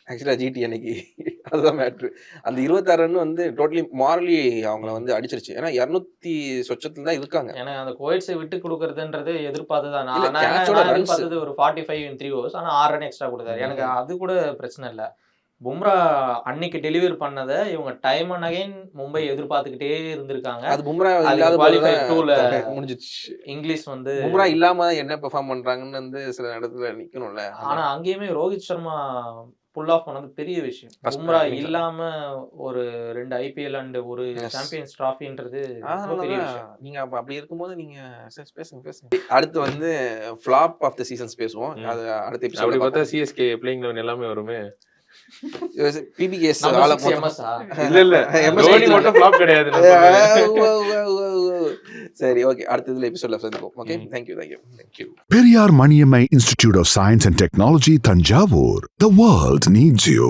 ஆக்சுவலா ஜிடி அன்னைக்கு அதுதான் மேட்ரு. அந்த 26 ரன் வந்து டோட்டலி மாரலி அவங்கள வந்து அடிச்சிருச்சு. ஏன்னா 200 சொச்சத்துல தான் இருக்காங்க. ஏன்னா அந்த கோயிட்ஸை விட்டு கொடுக்கறதுன்றது எதிர்பார்த்துதான். நான் எதிர்பார்த்தது ஒரு 45 in 3 overs. ஆனா 6 ரன் எக்ஸ்ட்ரா கொடுத்தாரு. எனக்கு அது கூட பிரச்சனை இல்லை. பும்ரா அன்னைக்கு டெலிவரி பண்ணதை இவங்க டைம் அண்ட் அகைன் மும்பை எதிர்பார்த்துக்கிட்டே இருந்திருக்காங்க. அது பும்ரா இல்லாத குவாலிஃபை 2ல முடிஞ்சிச்சு. இங்கிலீஷ் வந்து பும்ரா இல்லாம என்ன பெர்ஃபார்ம் பண்றாங்கன்னு வந்து சில இடத்துல நிக்கணும்ல. ஆனா அங்கேயுமே ரோஹித் சர்மா புல் ஆஃப் பண்ணது பெரிய விஷயம். பும்ரா இல்லாம ஒரு 2 ஐபிஎல் அண்ட் ஒரு சாம்பியன்ஸ் டிராஃபின்றது பெரிய விஷயம். நீங்க அப்படி இருக்கும்போது நீங்க பேசுங்க. அடுத்து வந்து ஃபிளாப் ஆஃப் தி சீசன்ஸ் பேசுவோம். அது அடுத்த எபிசோட்ல அப்படி பார்த்தா சிஎஸ்கே பிளேயிங் 11 எல்லாமே வருமே. பிபிகேஎஸ் Number ஆள 6 MS ஆ? இல்ல MS தோனி மட்டும் ஃபிளாப் கிடையாது நான் சொல்றது. சரி, ஓகே, அடுத்த இதுல எபிசோட்ல சந்திப்போம். Okay, thank you. Periyar Maniammai Institute of Science and Technology, Tanjavur. The world needs you.